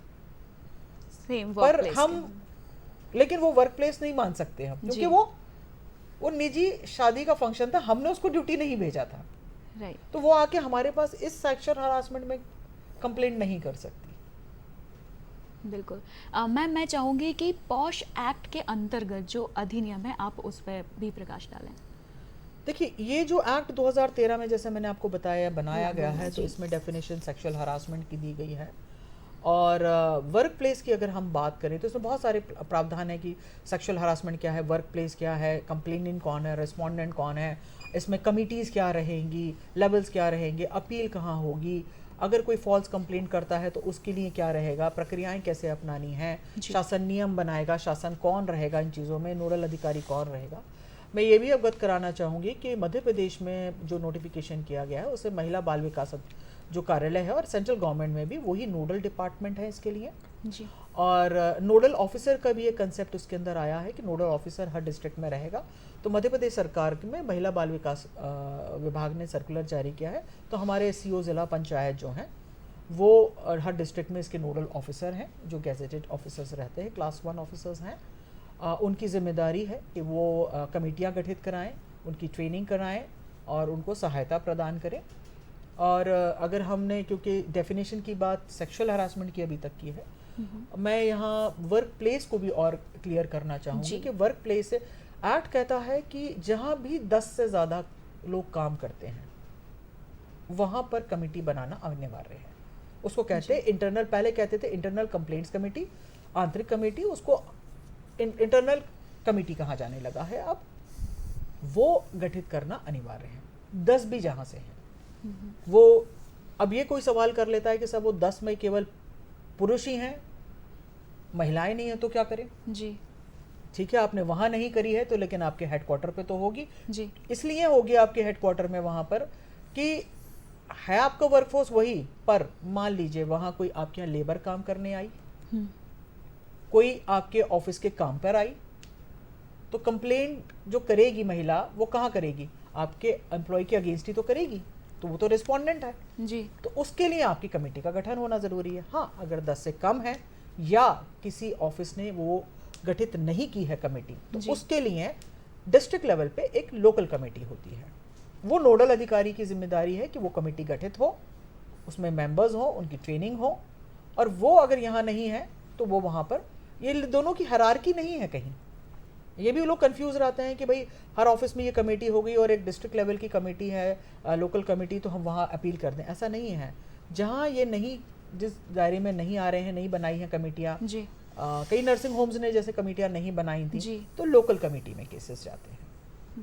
सेम पर वर्कप्लेस हम लेकिन वो वर्क प्लेस नहीं मान सकते हम, क्योंकि वो निजी शादी का फंक्शन था, हमने उसको ड्यूटी नहीं भेजा था, राइट। तो वो आके हमारे पास इस सेक्सुअल हरासमेंट में कंप्लेंट नहीं कर सकती। बिल्कुल। मैम, मैं चाहूँगी कि पॉश एक्ट के अंतर्गत जो अधिनियम है आप उस पर भी प्रकाश डालें। देखिए, ये जो एक्ट 2013 में जैसे मैंने आपको बताया बनाया गया है, तो इसमें डेफिनेशन सेक्सुअल हरासमेंट की दी गई है। और वर्क प्लेस की अगर हम बात करें तो इसमें बहुत सारे प्रावधान है कि सेक्सुअल हरासमेंट क्या है, वर्क प्लेस क्या है, कंप्लेनेंट कौन है, रिस्पोंडेंट कौन है, इसमें कमिटीज़ क्या रहेंगी, लेवल्स क्या रहेंगे, अपील कहाँ होगी, अगर कोई फॉल्स कंप्लेंट करता है तो उसके लिए क्या रहेगा, प्रक्रियाएं कैसे अपनानी है, शासन नियम बनाएगा, शासन कौन रहेगा इन चीज़ों में, नोडल अधिकारी कौन रहेगा। मैं ये भी अवगत कराना चाहूँगी कि मध्य प्रदेश में जो नोटिफिकेशन किया गया है उसे महिला बाल विकास जो कार्यालय है और सेंट्रल गवर्नमेंट में भी वही नोडल डिपार्टमेंट है इसके लिए जी। और नोडल ऑफिसर का भी एक कंसेप्ट उसके अंदर आया है कि नोडल ऑफिसर हर डिस्ट्रिक्ट में रहेगा। तो मध्य प्रदेश सरकार में महिला बाल विकास विभाग ने सर्कुलर जारी किया है, तो हमारे सीओ ज़िला पंचायत जो हैं वो हर डिस्ट्रिक्ट में इसके नोडल ऑफिसर हैं, जो गैजेटेड ऑफिसर्स रहते हैं, क्लास 1 ऑफिसर्स हैं। उनकी जिम्मेदारी है कि वो कमेटियाँ गठित कराएं, उनकी ट्रेनिंग कराएं और उनको सहायता प्रदान करें। और अगर हमने, क्योंकि डेफिनेशन की बात सेक्सुअल हरासमेंट की अभी तक की है, मैं यहाँ वर्क प्लेस को भी और क्लियर करना चाहूँगी कि वर्क प्लेस एक्ट कहता है कि जहाँ भी 10 से ज़्यादा लोग काम करते हैं वहाँ पर कमेटी बनाना अनिवार्य है। उसको कहते हैं इंटरनल, पहले कहते थे इंटरनल कंप्लेंट्स कमेटी, आंतरिक कमेटी, उसको इंटरनल कमेटी कहा जाने लगा है। अब वो गठित करना अनिवार्य है, 10 भी जहाँ से हैं। वो अब ये कोई सवाल कर लेता है कि सब वो 10 में केवल पुरुष ही हैं, महिलाएं नहीं हैं, तो क्या करें जी। ठीक है, आपने वहाँ नहीं करी है तो लेकिन आपके हेडक्वार्टर पे तो होगी जी। इसलिए होगी आपके हेडक्वार्टर में वहाँ पर कि है आपका वर्कफोर्स वही, पर मान लीजिए वहाँ कोई आपके यहाँ लेबर काम करने आई, कोई आपके ऑफिस के काम पर आई, तो कंप्लेंट जो करेगी महिला वो कहाँ करेगी, आपके एम्प्लॉय के अगेंस्ट ही तो करेगी, तो वो तो रिस्पोंडेंट है जी। तो उसके लिए आपकी कमेटी का गठन होना ज़रूरी है। हाँ, अगर 10 से कम है या किसी ऑफिस ने वो गठित नहीं की है कमेटी, तो उसके लिए डिस्ट्रिक्ट लेवल पे एक लोकल कमेटी होती है। वो नोडल अधिकारी की जिम्मेदारी है कि वो कमेटी गठित हो, उसमें मेंबर्स हो, उनकी ट्रेनिंग हो, और वो अगर यहाँ नहीं है तो वो वहाँ पर, ये दोनों की हायरार्की नहीं है कहीं। ये भी लोग कंफ्यूज रहते हैं कि भाई हर ऑफिस में ये कमेटी हो गई और एक डिस्ट्रिक्ट लेवल की कमेटी है, लोकल कमेटी, तो हम वहाँ अपील कर दें, ऐसा नहीं है। जहाँ ये नहीं, जिस दायरे में नहीं आ रहे हैं, नहीं बनाई हैं कमेटियाँ, कई नर्सिंग होम्स ने जैसे कमेटियाँ नहीं बनाई थी, तो लोकल कमेटी में केसेस जाते हैं।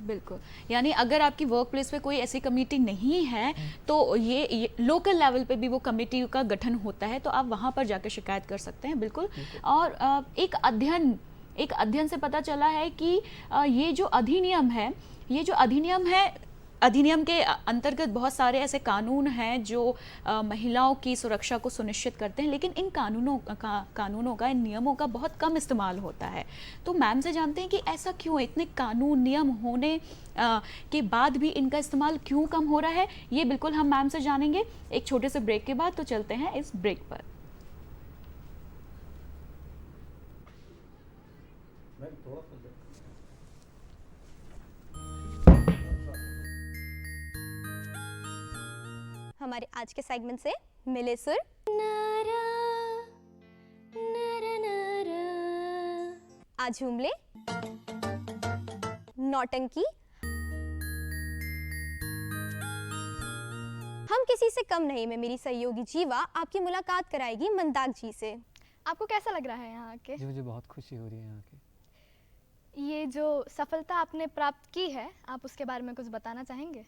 बिल्कुल, यानी अगर आपकी वर्क प्लेस पे कोई ऐसी कमेटी नहीं है तो ये लोकल लेवल पे भी वो कमेटी का गठन होता है, तो आप वहाँ पर जाकर शिकायत कर सकते हैं। बिल्कुल। और एक अध्ययन से पता चला है कि ये जो अधिनियम है अधिनियम के अंतर्गत बहुत सारे ऐसे कानून हैं जो महिलाओं की सुरक्षा को सुनिश्चित करते हैं, लेकिन इन कानूनों का, इन नियमों का बहुत कम इस्तेमाल होता है। तो मैम से जानते हैं कि ऐसा क्यों, इतने कानून नियम होने के बाद भी इनका इस्तेमाल क्यों कम हो रहा है, ये बिल्कुल हम मैम से जानेंगे एक छोटे से ब्रेक के बाद। तो चलते हैं इस ब्रेक पर। हमारे आज के सेगमेंट से मिले सुर। आज झूम ले नौटंकी। हम किसी से कम नहीं में मेरी सहयोगी जीवा आपकी मुलाकात कराएगी मंदाक जी से। आपको कैसा लग रहा है यहाँ आके? जी मुझे बहुत खुशी हो रही है यहाँ की। ये जो सफलता आपने प्राप्त की है, आप उसके बारे में कुछ बताना चाहेंगे?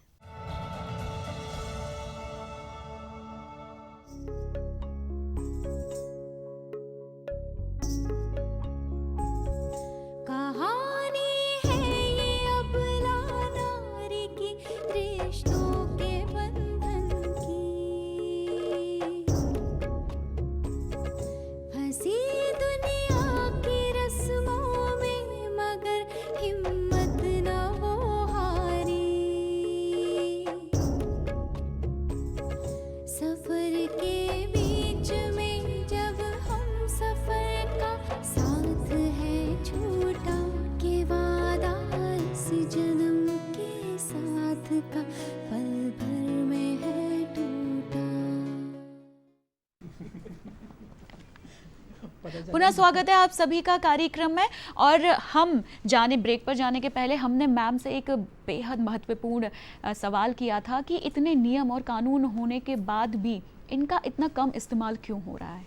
पुनः स्वागत है आप सभी का कार्यक्रम में। और हम जाने ब्रेक पर जाने के पहले हमने मैम से एक बेहद महत्वपूर्ण सवाल किया था कि इतने नियम और कानून होने के बाद भी इनका इतना कम इस्तेमाल क्यों हो रहा है?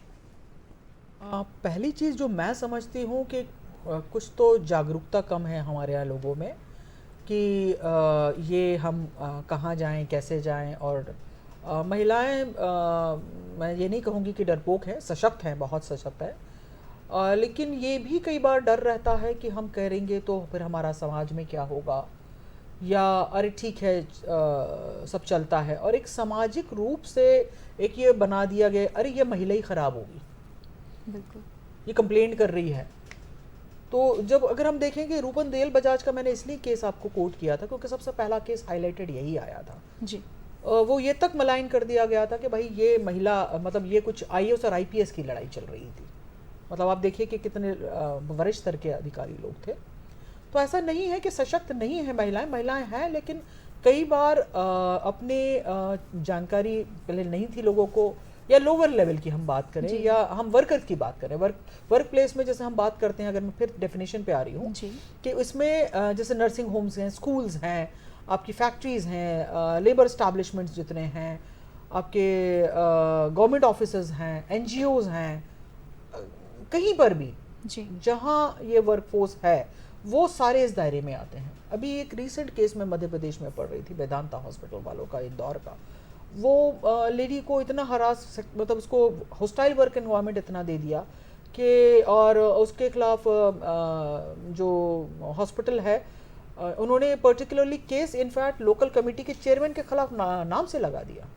पहली चीज़ जो मैं समझती हूँ कि कुछ तो जागरूकता कम है हमारे यहाँ लोगों में कि ये हम कहाँ जाएं, कैसे जाएं। और महिलाएं, मैं ये नहीं कहूँगी कि डरपोक हैं, सशक्त हैं, बहुत सशक्त है, लेकिन ये भी कई बार डर रहता है कि हम करेंगे तो फिर हमारा समाज में क्या होगा, या अरे ठीक है सब चलता है। और एक सामाजिक रूप से एक ये बना दिया गया, अरे ये महिला ही ख़राब होगी, बिल्कुल ये कंप्लेंट कर रही है। तो जब अगर हम देखेंगे रूपन देल बजाज का मैंने इसलिए केस आपको कोट किया था क्योंकि सबसे पहला केस हाईलाइटेड यही आया था जी। वो ये तक मलाइन कर दिया गया था कि भाई ये महिला, मतलब ये कुछ आईएएस और आईपीएस की लड़ाई चल रही थी। मतलब आप देखिए कि कितने वरिष्ठ स्तर के अधिकारी लोग थे। तो ऐसा नहीं है कि सशक्त नहीं है महिलाएं, महिलाएं हैं, लेकिन कई बार अपने जानकारी पहले नहीं थी लोगों को, या लोअर लेवल की हम बात करें या हम वर्कर्स की बात करें, वर्क प्लेस में जैसे हम बात करते हैं, अगर मैं फिर डेफिनेशन पे आ रही हूँ कि इसमें जैसे नर्सिंग होम्स हैं, स्कूल्स हैं, आपकी फैक्ट्रीज़ हैं, लेबर इस्टेब्लिशमेंट्स जितने हैं, आपके गवर्नमेंट ऑफिसेज हैं, एनजीओज हैं, कहीं पर भी जहाँ ये वर्कफोर्स है वो सारे इस दायरे में आते हैं। अभी एक रीसेंट केस में मध्य प्रदेश में पड़ रही थी, वेदांता हॉस्पिटल वालों का, इंदौर का। वो लेडी को इतना हरास, मतलब उसको हॉस्टाइल वर्क एनवायरनमेंट इतना दे दिया कि, और उसके खिलाफ जो हॉस्पिटल है उन्होंने particularly case in fact local committee के चेयरमैन के खिलाफ नाम से लगा दिया।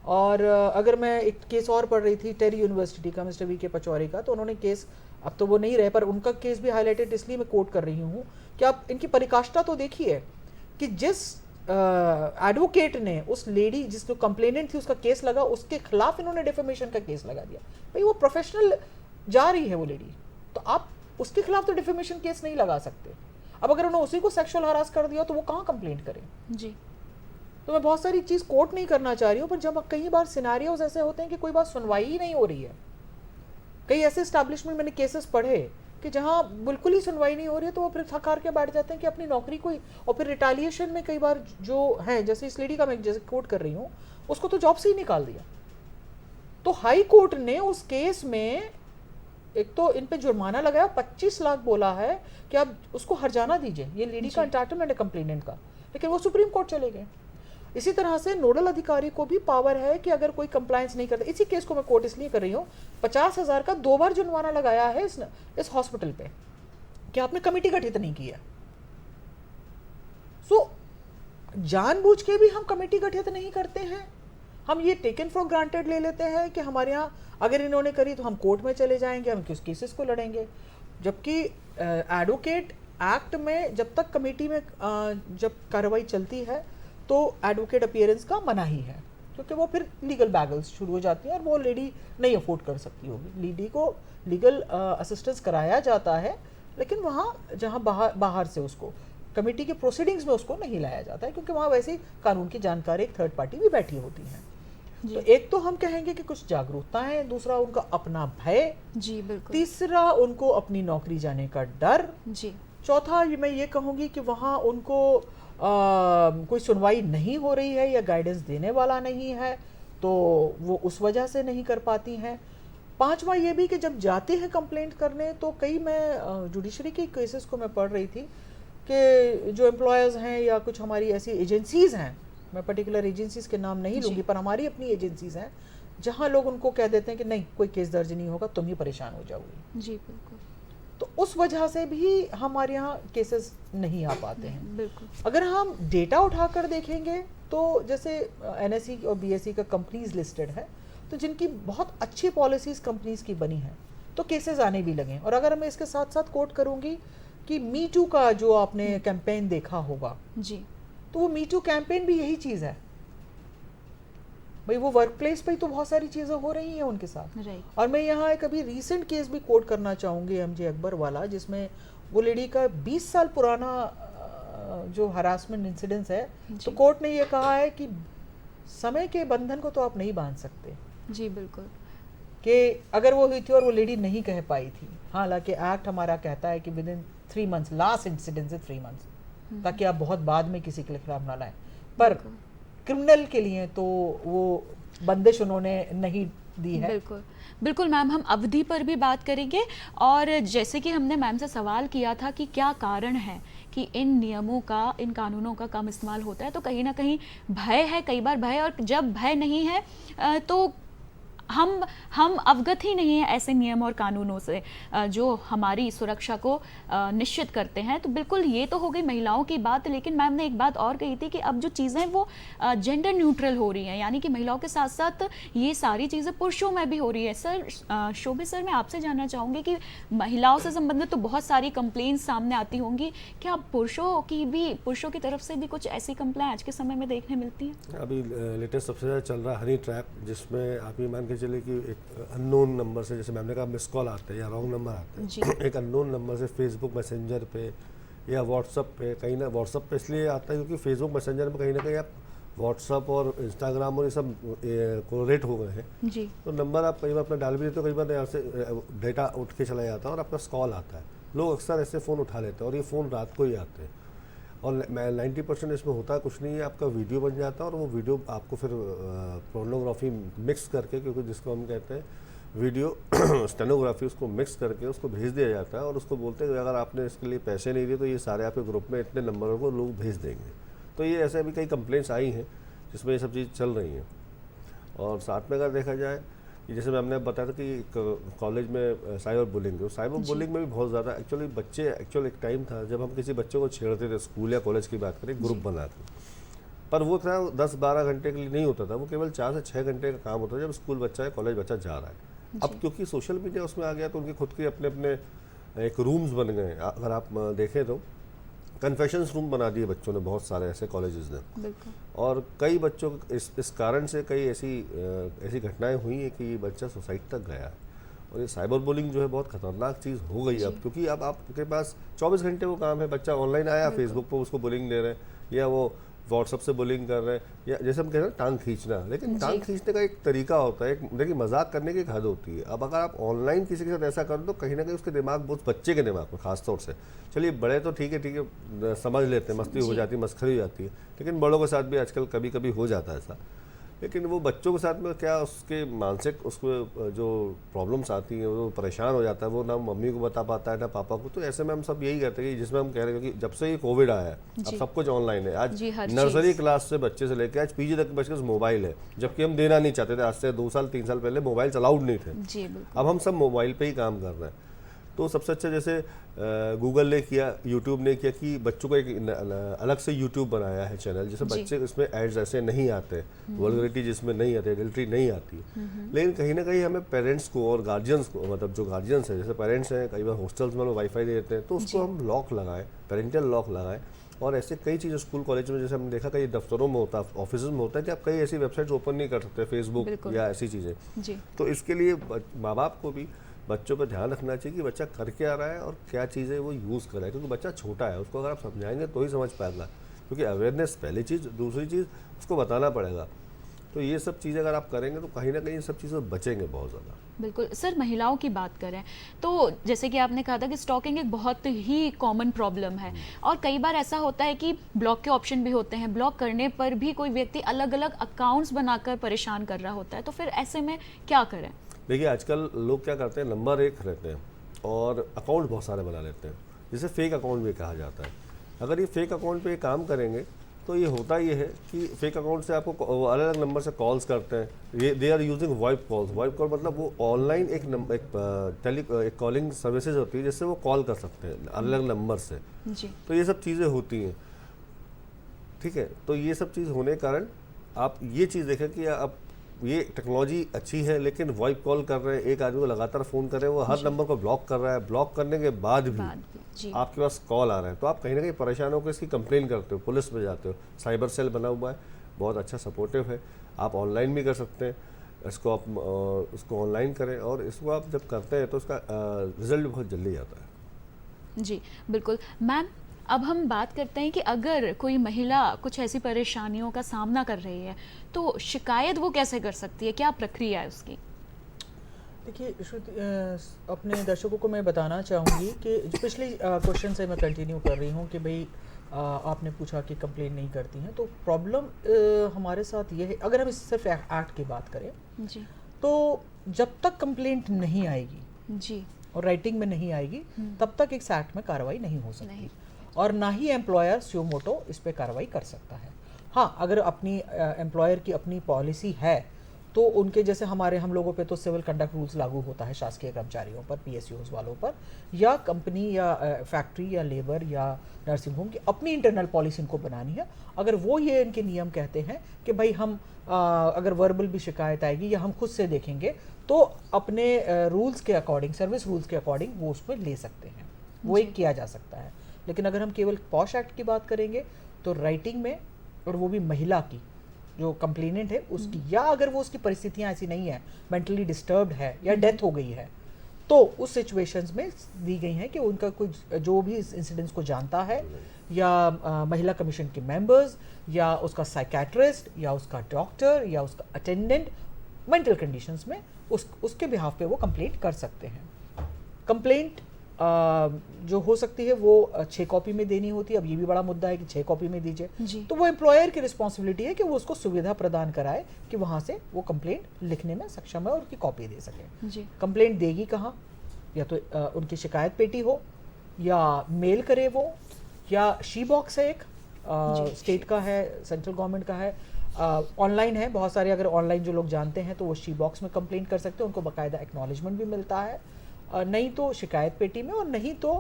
और अगर मैं एक केस और पढ़ रही थी टेरी यूनिवर्सिटी का, मिस्टर वी के पचौरी का, तो उन्होंने केस, अब तो वो नहीं रहे, पर उनका केस भी हाईलाइटेड इसलिए मैं कोट कर रही हूँ कि आप इनकी परिकाष्ठा तो देखिए कि जिस एडवोकेट ने उस लेडी, जिस जो कंप्लेनेंट थी, उसका केस लगा, उसके खिलाफ इन्होंने डिफेमेशन का केस लगा दिया। भाई वो प्रोफेशनल जा रही है वो लेडी, तो आप उसके खिलाफ तो डिफेमेशन केस नहीं लगा सकते। अब अगर उन्होंने उसी को सेक्सुअल हरास कर दिया तो वो कहाँ कंप्लेंट करें जी। तो मैं बहुत सारी चीज़ कोट नहीं करना चाह रही हूँ, पर जब कई बार सिनारियोज ऐसे होते हैं कि कोई बात सुनवाई ही नहीं हो रही है। कई ऐसे इस्टेब्लिशमेंट मैंने केसेस पढ़े कि जहाँ बिल्कुल ही सुनवाई नहीं हो रही है, तो वो फिर थक हार के बैठ जाते हैं कि अपनी नौकरी को ही, और फिर रिटालिएशन में कई बार जो है, जैसे इस लेडी का मैं जैसे कोट कर रही हूँ, उसको तो जॉब से ही निकाल दिया। तो हाई कोर्ट ने उस केस में एक तो इन पे जुर्माना लगाया, 25 लाख बोला है कि आप उसको हर्जाना दीजिए, ये लेडी का एंटाइटलमेंट है कंप्लेनेंट का, लेकिन वो सुप्रीम कोर्ट चले गए। इसी तरह से नोडल अधिकारी को भी पावर है कि अगर कोई कंप्लायंस नहीं करता, इसी केस को मैं कोर्ट इसलिए कर रही हूँ, 50,000 का 2 बार जुर्माना लगाया है इस हॉस्पिटल पे कि आपने कमेटी गठित नहीं किया। सो जानबूझ के भी हम कमेटी गठित नहीं करते हैं। हम ये टेकन फॉर ग्रांटेड ले लेते हैं कि हमारे यहाँ अगर इन्होंने करी तो हम कोर्ट में चले जाएंगे, हम किस केसेस को लड़ेंगे। जबकि एडवोकेट एक्ट में जब तक कमेटी में जब कार्रवाई चलती है तो एडवोकेट अपीयरेंस का मना ही है, क्योंकि वो फिर लीगल बैगल्स शुरू हो जाती हैं और वो लेडी नहीं अफोर्ड कर सकती होगी। लेडी को लीगल असिस्टेंस कराया जाता है, लेकिन वहाँ जहाँ बाहर से उसको कमेटी के प्रोसीडिंग्स में उसको नहीं लाया जाता है, क्योंकि वहाँ वैसे ही कानून की जानकारी एक थर्ड पार्टी भी बैठी होती है। तो एक तो हम कहेंगे कि कुछ जागरूकता है, दूसरा उनका अपना भय, जी बिल्कुल, तीसरा उनको अपनी नौकरी जाने का डर, जी चौथा मैं ये कहूँगी कि वहाँ उनको कोई सुनवाई नहीं हो रही है या गाइडेंस देने वाला नहीं है, तो वो उस वजह से नहीं कर पाती हैं। पांचवा ये भी कि जब जाते हैं कंप्लेंट करने, तो कई मैं जुडिशरी के केसेस को मैं पढ़ रही थी कि जो एम्प्लॉयर्स हैं या कुछ हमारी ऐसी एजेंसीज़ हैं, मैं पर्टिकुलर एजेंसीज़ के नाम नहीं लूँगी, पर हमारी अपनी एजेंसीज़ हैं जहाँ लोग उनको कह देते हैं कि नहीं कोई केस दर्ज नहीं होगा, तुम ही परेशान हो जाओगी। जी बिल्कुल, तो उस वजह से भी हमारे यहाँ केसेस नहीं आ पाते हैं। बिल्कुल, अगर हम डेटा उठाकर देखेंगे तो जैसे एनएसई और बीएसई का कंपनीज लिस्टेड है, तो जिनकी बहुत अच्छी पॉलिसीज कंपनीज की बनी हैं, तो केसेस आने भी लगे। और अगर मैं इसके साथ साथ कोट करूंगी कि मी टू का जो आपने कैंपेन देखा होगा, जी तो वो मी टू कैंपेन भी यही चीज़ है भाई, वो वर्क प्लेस पर ही तो बहुत सारी चीज़ें हो रही हैं उनके साथ। राइट, और मैं यहाँ एक अभी रीसेंट केस भी कोट करना चाहूँगी एमजे अकबर वाला, जिसमें वो लेडी का 20 साल पुराना जो हरासमेंट इंसिडेंस है, तो कोर्ट ने ये कहा है कि समय के बंधन को तो आप नहीं बांध सकते, जी बिल्कुल, कि अगर वो हुई थी और वो लेडी नहीं कह पाई थी, हालांकि एक्ट हमारा कहता है कि with in 3 months, last incident से 3 मंथ्स, ताकि आप बहुत बाद में किसी के खिलाफ ना लाएं। पर क्रिमिनल के लिए तो वो बंदिश उन्होंने नहीं दी है। बिल्कुल बिल्कुल मैम, हम अवधि पर भी बात करेंगे। और जैसे कि हमने मैम से सवाल किया था कि क्या कारण है कि इन नियमों का, इन कानूनों का कम इस्तेमाल होता है, तो कहीं ना कहीं भय है, कई बार भय, और जब भय नहीं है तो हम अवगत ही नहीं है ऐसे नियम और कानूनों से जो हमारी सुरक्षा को निश्चित करते हैं। तो बिल्कुल ये तो हो गई महिलाओं की बात, लेकिन मैम ने एक बात और कही थी कि अब जो चीज़ें वो जेंडर न्यूट्रल हो रही हैं, यानी कि महिलाओं के साथ साथ ये सारी चीज़ें पुरुषों में भी हो रही है। सर शोभित सर, मैं आपसे जानना चाहूँगी कि महिलाओं से संबंधित तो बहुत सारी कंप्लेंट्स सामने आती होंगी, क्या पुरुषों की तरफ से भी कुछ ऐसी कंप्लेंट आज के समय में देखने मिलती हैं? अभी लेटेस्ट सबसे ज़्यादा चल रहा है हनी ट्रैप, जिसमें आप ये मान के चले कि एक अननोन नंबर से, जैसे मैम ने कहा मिस कॉल आते हैं या रॉन्ग नंबर आते हैं, एक अननोन नंबर से फेसबुक मैसेंजर पे या व्हाट्सअप पे, कहीं ना व्हाट्सअप पे इसलिए आता है क्योंकि फेसबुक मैसेंजर में कहीं ना कहीं आप व्हाट्सअप और इंस्टाग्राम और ये सब कोलरेट हो गए हैं, जी, तो नंबर आप कई बार अपना डाल भी देते हो, कई बार यहाँ से डेटा उठ के चला जाता है और आपका कॉल आता है। लोग अक्सर ऐसे फ़ोन उठा लेते हैं और ये फ़ोन रात को ही आते हैं, और 90% इसमें होता कुछ नहीं है, आपका वीडियो बन जाता है और वो वीडियो आपको फिर पोर्नोग्राफी मिक्स करके, क्योंकि जिसको हम कहते हैं वीडियो स्टेनोग्राफी, उसको मिक्स करके उसको भेज दिया जाता है और उसको बोलते हैं कि अगर आपने इसके लिए पैसे नहीं दिए तो ये सारे आपके ग्रुप में इतने नंबरों को लोग भेज देंगे। तो ये ऐसे अभी कई कंप्लेंट्स आई हैं जिसमें ये सब चीज़ चल रही हैं। और साथ में अगर देखा जाए कि जैसे मैंने बताया था कि कॉलेज में साइबर बुलिंग में भी बहुत ज़्यादा एक्चुअल एक टाइम था जब हम किसी बच्चे को छेड़ते थे, स्कूल या कॉलेज की बात करें, ग्रुप बना के, पर वो था 10-12 घंटे के लिए नहीं होता था, वो केवल 4 से 6 घंटे का काम होता था जब स्कूल बच्चा या कॉलेज बच्चा जा रहा है। अब क्योंकि सोशल मीडिया उसमें आ गया तो उनके खुद के अपने एक रूम्स बन गए। अगर आप देखें तो कन्फेशंस रूम बना दिए बच्चों ने, बहुत सारे ऐसे कॉलेजेस ने, और कई बच्चों इस कारण से कई ऐसी घटनाएं हुई हैं कि बच्चा सुसाइड तक गया। और ये साइबर बुलिंग जो है बहुत खतरनाक चीज़ हो गई अब, क्योंकि अब आपके पास 24 घंटे वो काम है, बच्चा ऑनलाइन आया, फेसबुक पर उसको बुलिंग दे रहे हैं या वो व्हाट्सअप से बुलिंग कर रहे हैं, या जैसे हम कह रहे हैं टांग खींचना, लेकिन टांग खींचने का एक तरीका होता है, देखिए मजाक करने की एक हद होती है। अब अगर आप ऑनलाइन किसी के साथ ऐसा करो तो कहीं ना कहीं उसके दिमाग, उस बच्चे के दिमाग में खासतौर से, चलिए बड़े तो ठीक है समझ लेते हैं, मस्ती हो जाती है, मस्खरी हो जाती है, लेकिन बड़ों के साथ भी आजकल कभी कभी हो जाता है ऐसा। लेकिन वो बच्चों के साथ में क्या उसके मानसिक उसको जो प्रॉब्लम्स आती हैं, वो परेशान हो जाता है, वो ना मम्मी को बता पाता है ना पापा को। तो ऐसे में हम सब यही कहते हैं कि जिसमें हम कह रहे हैं कि जब से ये कोविड आया है अब सब कुछ ऑनलाइन है। आज नर्सरी क्लास से बच्चे से लेकर आज पीजी तक बच्चे मोबाइल है, जबकि हम देना नहीं चाहते थे। आज से 2 साल 3 साल पहले मोबाइल अलाउड नहीं थे, अब हम सब मोबाइल पर ही काम कर रहे हैं। तो सबसे अच्छा जैसे गूगल ने किया, यूट्यूब ने किया कि बच्चों को एक अलग से यूट्यूब बनाया है चैनल, जिससे बच्चे इसमें एड्स ऐसे नहीं आते, वल्गरिटी जिसमें नहीं आती, एडल्ट्री नहीं आती। लेकिन कहीं ना कहीं हमें पेरेंट्स को और गार्जियंस को, मतलब जो गार्जियंस हैं, जैसे पेरेंट्स हैं, कई बार हॉस्टल्स में लोग वाईफाई देते हैं, तो उसको हम लॉक लगाएं, पेरेंटल लॉक लगाएं। और ऐसे कई चीज़ें स्कूल कॉलेज में, जैसे हमने देखा कई दफ्तरों में होता है, ऑफिस में होता है कि आप कई ऐसी वेबसाइट्स ओपन नहीं कर सकते, फेसबुक या ऐसी चीज़ें। जी तो इसके लिए माँ बाप को भी बच्चों पर ध्यान रखना चाहिए कि बच्चा कर क्या रहा है और क्या चीज़ें वो यूज़ कर रहा है, क्योंकि बच्चा छोटा है, उसको अगर आप समझाएंगे तो ही समझ पाएगा, क्योंकि अवेयरनेस पहली चीज़, दूसरी चीज़ उसको बताना पड़ेगा। तो ये सब चीज़ें अगर आप करेंगे तो कहीं ना कहीं इन सब चीज़ों से बचेंगे बहुत ज़्यादा। बिल्कुल सर, महिलाओं की बात करें तो जैसे कि आपने कहा था कि स्टॉकिंग एक बहुत ही कॉमन प्रॉब्लम है, और कई बार ऐसा होता है कि ब्लॉक के ऑप्शन भी होते हैं, ब्लॉक करने पर भी कोई व्यक्ति अलग अलग अकाउंट्स बनाकर परेशान कर रहा होता है, तो फिर ऐसे में क्या करें? देखिए आजकल लोग क्या करते हैं, नंबर एक रहते हैं और अकाउंट बहुत सारे बना लेते हैं, जिसे फेक अकाउंट भी कहा जाता है। अगर ये फेक अकाउंट पे काम करेंगे तो ये होता ये है कि फेक अकाउंट से आपको अलग अलग नंबर से कॉल्स करते हैं, ये they are using VoIP calls. VoIP call मतलब वो ऑनलाइन एक कॉलिंग सर्विसेज होती है जिससे वो कॉल कर सकते हैं अलग अलग नंबर से। जी तो ये सब चीज़ें होती हैं, ठीक है। तो ये सब चीज़ होने के कारण आप ये चीज़ देखें कि अब ये टेक्नोलॉजी अच्छी है, लेकिन वॉइप कॉल कर रहे हैं, एक आदमी को लगातार फ़ोन कर रहे हैं, वो हर नंबर को ब्लॉक कर रहा है, ब्लॉक करने के बाद भी जी आपके पास कॉल आ रहा है, तो आप कहीं ना कहीं परेशान होकर इसकी कंप्लेन करते हो, पुलिस में जाते हो। साइबर सेल बना हुआ है, बहुत अच्छा सपोर्टिव है, आप ऑनलाइन भी कर सकते हैं इसको, आप उसको ऑनलाइन करें, और इसको आप जब करते हैं तो उसका रिजल्ट बहुत जल्दी आता है। जी बिल्कुल। मैम, अब हम बात करते हैं कि अगर कोई महिला कुछ ऐसी परेशानियों का सामना कर रही है तो शिकायत वो कैसे कर सकती है, क्या प्रक्रिया है उसकी? देखिए श्रुति, अपने दर्शकों को मैं बताना चाहूँगी कि जो पिछले क्वेश्चन से मैं कंटिन्यू कर रही हूँ कि भाई आपने पूछा कि कंप्लेन नहीं करती हैं, तो प्रॉब्लम हमारे साथ ये है, अगर हम सिर्फ एक्ट की बात करें जी तो जब तक कंप्लेंट नहीं आएगी जी और राइटिंग में नहीं आएगी तब तक इस एक्ट में कार्रवाई नहीं हो सकती नहीं। और ना ही एम्प्लॉयर स्यो मोटो इस पे कार्रवाई कर सकता है। हाँ, अगर अपनी एम्प्लॉयर की अपनी पॉलिसी है तो उनके जैसे हम लोगों पे तो सिविल कंडक्ट रूल्स लागू होता है शासकीय कर्मचारियों पर, पीएसयूज वालों पर, या कंपनी या फैक्ट्री या लेबर या नर्सिंग होम की अपनी इंटरनल पॉलिसी इनको बनानी है। अगर वो ये इनके नियम कहते हैं कि भाई हम अगर वर्बल भी शिकायत आएगी या हम खुद से देखेंगे तो अपने रूल्स के अकॉर्डिंग, सर्विस रूल्स के अकॉर्डिंग वो उसमें ले सकते हैं, वो एक किया जा सकता है। लेकिन अगर हम केवल पॉश एक्ट की बात करेंगे तो राइटिंग में, और वो भी महिला की जो कंप्लेनेंट है उसकी, या अगर वो उसकी परिस्थितियां ऐसी नहीं है, मेंटली डिस्टर्ब्ड है या डेथ हो गई है, तो उस सिचुएशंस में दी गई हैं कि उनका कोई जो भी इस इंसिडेंट्स को जानता है, या महिला कमीशन के मेंबर्स, या उसका साइकेट्रिस्ट, या उसका डॉक्टर, या उसका अटेंडेंट, मेंटल कंडीशंस में उसके बिहाफ पे वो कंप्लेंट कर सकते हैं। कंप्लेंट जो हो सकती है वो 6 कॉपी में देनी होती है। अब ये भी बड़ा मुद्दा है कि 6 कॉपी में दीजिए, तो वो एम्प्लॉयर की रिस्पॉन्सिबिलिटी है कि वो उसको सुविधा प्रदान कराए कि वहाँ से वो कंप्लेंट लिखने में सक्षम है और उसकी कॉपी दे सके। कंप्लेंट देगी कहाँ, या तो उनकी शिकायत पेटी हो, या मेल करे वो, या शी बॉक्स है एक, स्टेट का है, सेंट्रल गवर्नमेंट का है, ऑनलाइन है बहुत सारे। अगर ऑनलाइन जो लोग जानते हैं तो वो शी बॉक्स में कंप्लेंट कर सकते हैं, उनको बाकायदा एक्नॉलेजमेंट भी मिलता है, नहीं तो शिकायत पेटी में, और नहीं तो,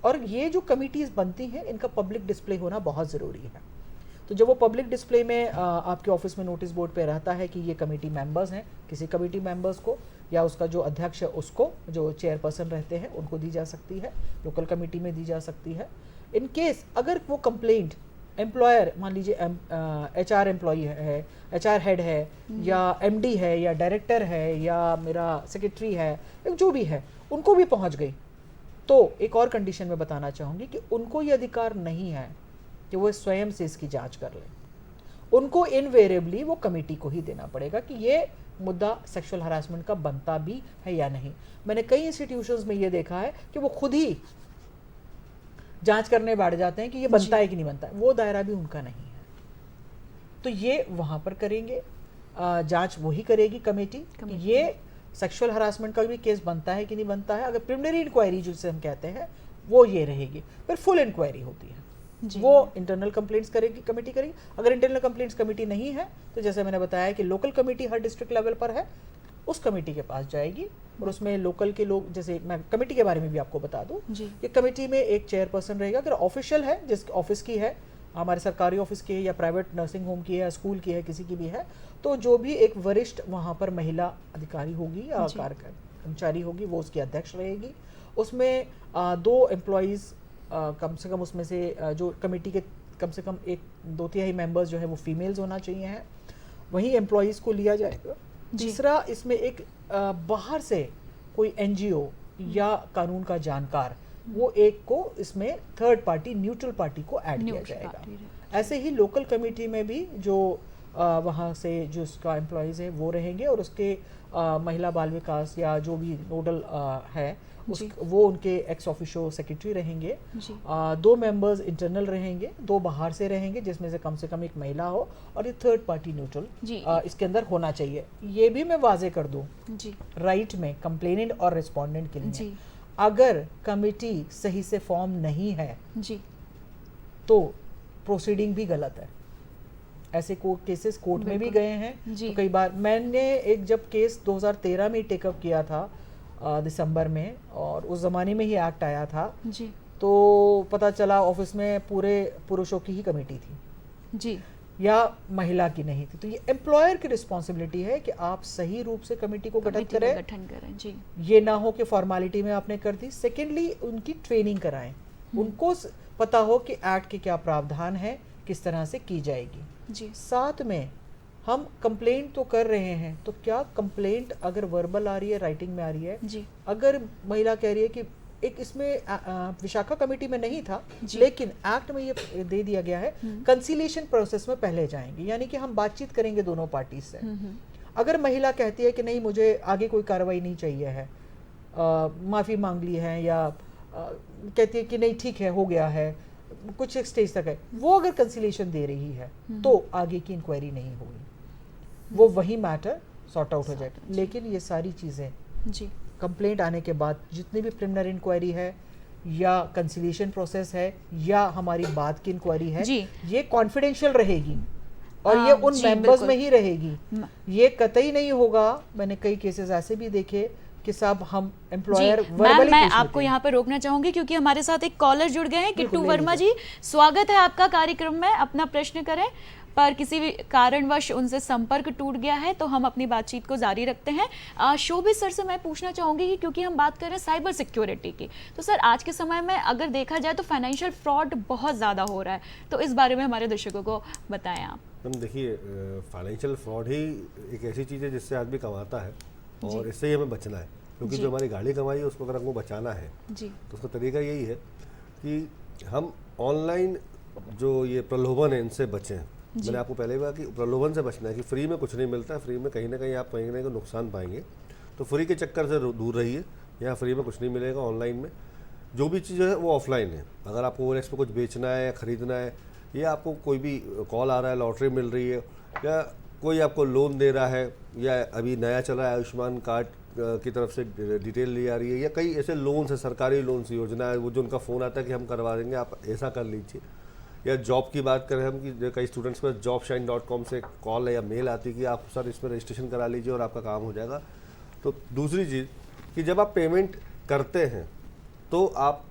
और ये जो कमिटीज़ बनती हैं इनका पब्लिक डिस्प्ले होना बहुत ज़रूरी है। तो जब वो पब्लिक डिस्प्ले में आपके ऑफिस में नोटिस बोर्ड पे रहता है कि ये कमेटी मेंबर्स हैं, किसी कमेटी मेंबर्स को या उसका जो अध्यक्ष है उसको, जो चेयरपर्सन रहते हैं उनको दी जा सकती है, लोकल कमेटी में दी जा सकती है। इन केस अगर वो कंप्लेंट एम्प्लॉयर, मान लीजिए HR एम्प्लॉई है, HR हेड है, या MD है, या डायरेक्टर है, या मेरा सेक्रेटरी है, जो भी है, उनको भी पहुंच गई, तो एक और कंडीशन में बताना चाहूँगी कि उनको ये अधिकार नहीं है कि वो स्वयं से इसकी जांच कर लें। उनको इनवेरिएबली वो कमेटी को ही देना पड़ेगा कि ये मुद्दा सेक्सुअल हरासमेंट का बनता भी है या नहीं। मैंने कई इंस्टीट्यूशंस में ये देखा है कि वो खुद ही जांच करने बैठ जाते हैं कि ये बनता है कि नहीं बनता है, वो दायरा भी उनका नहीं है, तो ये वहाँ पर करेंगे, जांच वही करेगी कमेटी, ये सेक्सुअल हरासमेंट का भी केस बनता है कि नहीं बनता है। अगर प्रिलिमिनरी इंक्वायरी जिसे हम कहते हैं वो ये रहेगी, फिर फुल इंक्वायरी होती है, वो इंटरनल कंप्लेंट्स करेगी, कमेटी करेगी। अगर इंटरनल कंप्लेंट्स कमेटी नहीं है तो जैसे मैंने बताया कि लोकल कमेटी हर डिस्ट्रिक्ट लेवल पर है, उस कमेटी के पास जाएगी और उसमें लोकल के लोग, जैसे मैं कमेटी के बारे में भी आपको बता दूं जी। कि कमेटी में एक चेयरपर्सन रहेगा। अगर ऑफिशियल है, जिस ऑफिस की है, हमारे सरकारी ऑफिस की है या प्राइवेट नर्सिंग होम की है, स्कूल की है, किसी की भी है, तो जो भी एक वरिष्ठ वहाँ पर महिला अधिकारी होगी या कर्मचारी होगी, वो उसकी अध्यक्ष रहेगी। उसमें 2 एम्प्लॉयज़ कम से कम, उसमें से जो कमेटी के कम से कम 1-2 मेंबर्स जो है वो फीमेल्स होना चाहिए हैं, वहीं एम्प्लॉयज़ को लिया जाएगा। तीसरा, इसमें एक बाहर से कोई एनजीओ या कानून का जानकार, वो एक को इसमें थर्ड पार्टी, न्यूट्रल पार्टी को ऐड किया जाएगा। ऐसे ही लोकल कमेटी में भी जो वहाँ से जो उसका एम्प्लॉयज़ है वो रहेंगे और उसके महिला बाल विकास या जो भी नोडल है वो उनके एक्स ऑफिशियो सेक्रेटरी रहेंगे। 2 मेंबर्स इंटरनल रहेंगे, 2 बाहर से रहेंगे, जिसमें से कम एक महिला हो, और ये थर्ड पार्टी न्यूट्रल इसके अंदर होना चाहिए। ये भी मैं वाजे कर दूं राइट में कंप्लेनेंट और रिस्पोंडेंट के लिए, अगर कमेटी सही से फॉर्म नहीं है तो प्रोसीडिंग भी गलत है। ऐसे केसेस कोर्ट में भी गए हैं। तो कई बार मैंने एक जब केस 2013 में टेकअप किया था दिसंबर में, और उस ज़माने में ही एक्ट आया था जी, तो पता चला ऑफिस में पूरे पुरुषों की ही कमेटी थी जी, या महिला की नहीं थी। तो ये एम्प्लॉयर की रिस्पॉन्सिबिलिटी है कि आप सही रूप से कमेटी को गठन करें जी। ये ना हो कि फॉर्मेलिटी में आपने कर दी। सेकेंडली, उनकी ट्रेनिंग कराएं, उनको पता हो कि एक्ट के क्या प्रावधान है, किस तरह से की जाएगी जी। साथ में हम कंप्लेंट तो कर रहे हैं, तो क्या कंप्लेंट अगर वर्बल आ रही है, राइटिंग में आ रही है जी, अगर महिला कह रही है कि एक इसमें विशाखा कमेटी में नहीं था लेकिन एक्ट में ये दे दिया गया है, कंसिलिएशन प्रोसेस में पहले जाएंगे, यानी कि हम बातचीत करेंगे दोनों पार्टी से। अगर महिला कहती है कि नहीं मुझे आगे कोई कार्रवाई नहीं चाहिए है, माफ़ी मांग ली है, या कहती है कि नहीं ठीक है हो गया है, कुछ एक स्टेज तक है, वो अगर कंसिलिएशन दे रही है तो आगे की इंक्वायरी नहीं होगी, वो वही मैटर सॉर्ट आउट हो जाएगा। लेकिन ये सारी चीज़ें जी, कंप्लेंट आने के बाद जितनी भी प्रिलिमिनरी इंक्वायरी है या कंसिलिएशन प्रोसेस है या हमारी बात की इंक्वायरी है, ये कॉन्फिडेंशियल रहेगी और ये उन मेंबर्स में ही रहेगी। ये कतई नहीं होगा, मैंने कई केसेस ऐसे भी देखे कि साहब हम एम्प्लॉयर वर्बली। मैं आपको यहाँ पर रोकना चाहूंगी क्योंकि हमारे साथ एक कॉलर जुड़ गए हैं। किट्टू वर्मा जी, स्वागत है आपका कार्यक्रम में, अपना प्रश्न करें। पर किसी भी कारणवश उनसे संपर्क टूट गया है तो हम अपनी बातचीत को जारी रखते हैं। शोभित सर से मैं पूछना चाहूंगी कि क्योंकि हम बात कर रहे हैं साइबर सिक्योरिटी की, तो सर आज के समय में अगर देखा जाए तो फाइनेंशियल फ्रॉड बहुत ज़्यादा हो रहा है, तो इस बारे में हमारे दर्शकों को बताएं आप। मैम देखिए, फाइनेंशियल फ्रॉड ही एक ऐसी चीज़ है जिससे आदमी कमाता है और इससे ही हमें बचना है, क्योंकि जो हमारी गाड़ी कमाई है उसको अगर हमको बचाना है जी, तो उसका तरीका यही है कि हम ऑनलाइन जो ये प्रलोभन है इनसे बचें। मैंने आपको पहले भी कहा कि प्रलोभन से बचना है कि फ्री में कुछ नहीं मिलता है, फ्री में कहीं ना कहीं आप कहीं ना कहीं नुकसान पाएंगे, तो फ्री के चक्कर से दूर रहिए। यहाँ फ्री में कुछ नहीं मिलेगा। ऑनलाइन में जो भी चीज़ है वो ऑफलाइन है। अगर आपको OLX पे कुछ बेचना है या ख़रीदना है, या आपको कोई भी कॉल आ रहा है, लॉटरी मिल रही है, या कोई आपको लोन दे रहा है, या अभी नया चल रहा है आयुष्मान कार्ड की तरफ से डिटेल ली आ रही है, या कई ऐसे लोन्स है, सरकारी लोन्स योजना है, वो जो उनका फ़ोन आता है कि हम करवा देंगे, आप ऐसा कर लीजिए। या जॉब की बात करें हम कि कई स्टूडेंट्स पर jobshine.com से कॉल या मेल आती है कि आप सर इसमें रजिस्ट्रेशन करा लीजिए और आपका काम हो जाएगा। तो दूसरी चीज़ कि जब आप पेमेंट करते हैं तो आप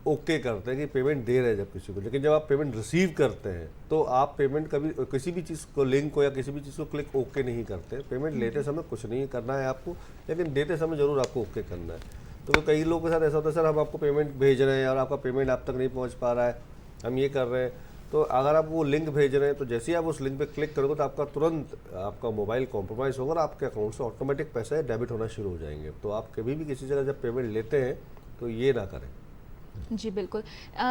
ओके करते हैं कि पेमेंट दे रहे हैं जब किसी को, लेकिन जब आप पेमेंट रिसीव करते हैं तो आप पेमेंट कभी किसी भी चीज़ को, लिंक को या किसी भी चीज़ को क्लिक ओके नहीं करते। पेमेंट लेते समय कुछ नहीं करना है आपको, लेकिन देते समय ज़रूर आपको ओके करना है। तो कई लोगों के साथ ऐसा होता है, सर हम आपको पेमेंट भेज रहे हैं और आपका पेमेंट आप तक नहीं पहुँच पा रहा है, हम ये कर रहे हैं। तो अगर आप वो लिंक भेज रहे हैं तो जैसे ही आप उस लिंक पे क्लिक करोगे तो आपका तुरंत आपका मोबाइल कॉम्प्रोमाइज़ होगा और आपके अकाउंट से ऑटोमेटिक पैसे डेबिट होना शुरू हो जाएंगे। तो आप कभी भी किसी जगह जब पेमेंट लेते हैं तो ये ना करें। जी बिल्कुल।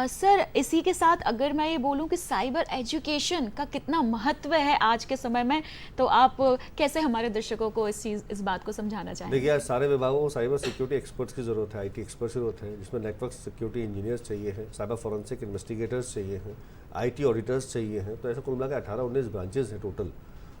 सर इसी के साथ अगर मैं ये बोलूं कि साइबर एजुकेशन का कितना महत्व है आज के समय में, तो आप कैसे हमारे दर्शकों को इस बात को समझाना चाहेंगे? देखिए, आज सारे विभागों को साइबर सिक्योरिटी एक्सपर्ट्स की ज़रूरत है, IT एक्सपर्ट्स की ज़रूरत है, जिसमें नेटवर्क सिक्योरिटी इंजीनियर्स चाहिए हैं, साइबर फॉरेंसिक इन्वेस्टिगेटर्स चाहिए हैं, IT ऑडिटर्स चाहिए हैं। तो ऐसा कुल मिला के 18-19 ब्रांचेज हैं टोटल।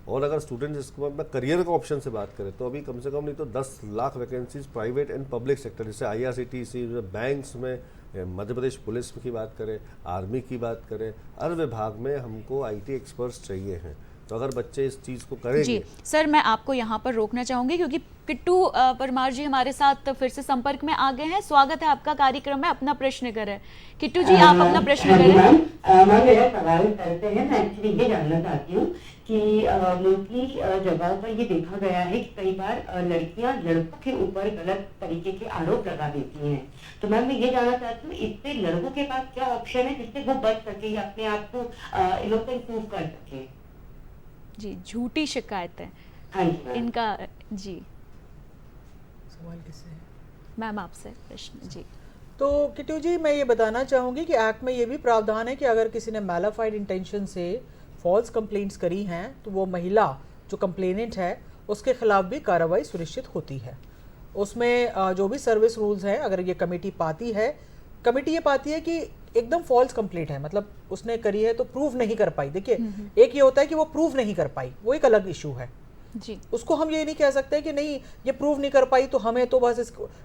और अगर स्टूडेंट्स इसको अपना करियर का ऑप्शन से बात करें तो अभी कम से कम नहीं तो 10 lakh vacancies private and public sector, जैसे IRCTC, बैंक्स में, मध्य प्रदेश पुलिस की बात करें, आर्मी की बात करें, हर विभाग में हमको IT एक्सपर्ट्स चाहिए हैं। तो अगर बच्चे इस चीज़ को करेंगे। जी सर, मैं आपको यहाँ पर रोकना चाहूंगी क्योंकि किट्टू परमार जी हमारे साथ फिर से संपर्क में आ गए हैं। स्वागत है आपका कार्यक्रम में, अपना प्रश्न करें। किट्टू जी, आप अपना प्रश्न करें। मैम मेरा सवाल करते हैं, मैं एक्चुअली ये जानना चाहती हूँ कि मोस्टली जगह पर ये देखा गया है कि कई बार लड़कियां लड़कों के ऊपर गलत तरीके के आरोप लगा देती हैं। तो मैम मैं ये जानना चाहती हूँ, इससे लड़कों के पास क्या ऑप्शन है जिससे वो बच सके या अपने आप को इनोसेंट प्रूव कर सके? जी, झूठी शिकायतें, हाँ जी मैम। इनका जी सवाल किससे है? मैम आपसे प्रश्न। जी तो किट्टू जी, मैं ये बताना चाहूँगी कि एक्ट में ये भी प्रावधान है कि अगर किसी ने मैलाफाइड इंटेंशन से फॉल्स कंप्लेंट्स करी हैं तो वो महिला जो कंप्लेनेंट है उसके खिलाफ भी कार्रवाई सुनिश्चित होती है। उसमें जो भी सर्विस रूल्स हैं, अगर ये कमेटी पाती है, कमेटी ये पाती है कि एकदम फॉल्स कंप्लेंट है, मतलब उसने करी है तो प्रूव नहीं कर पाई। देखिए, एक ये होता है कि वो प्रूव नहीं कर पाई, वो एक अलग इशू है जी। उसको हम ये नहीं कह सकते कि नहीं ये प्रूव नहीं कर पाई तो हमें तो बस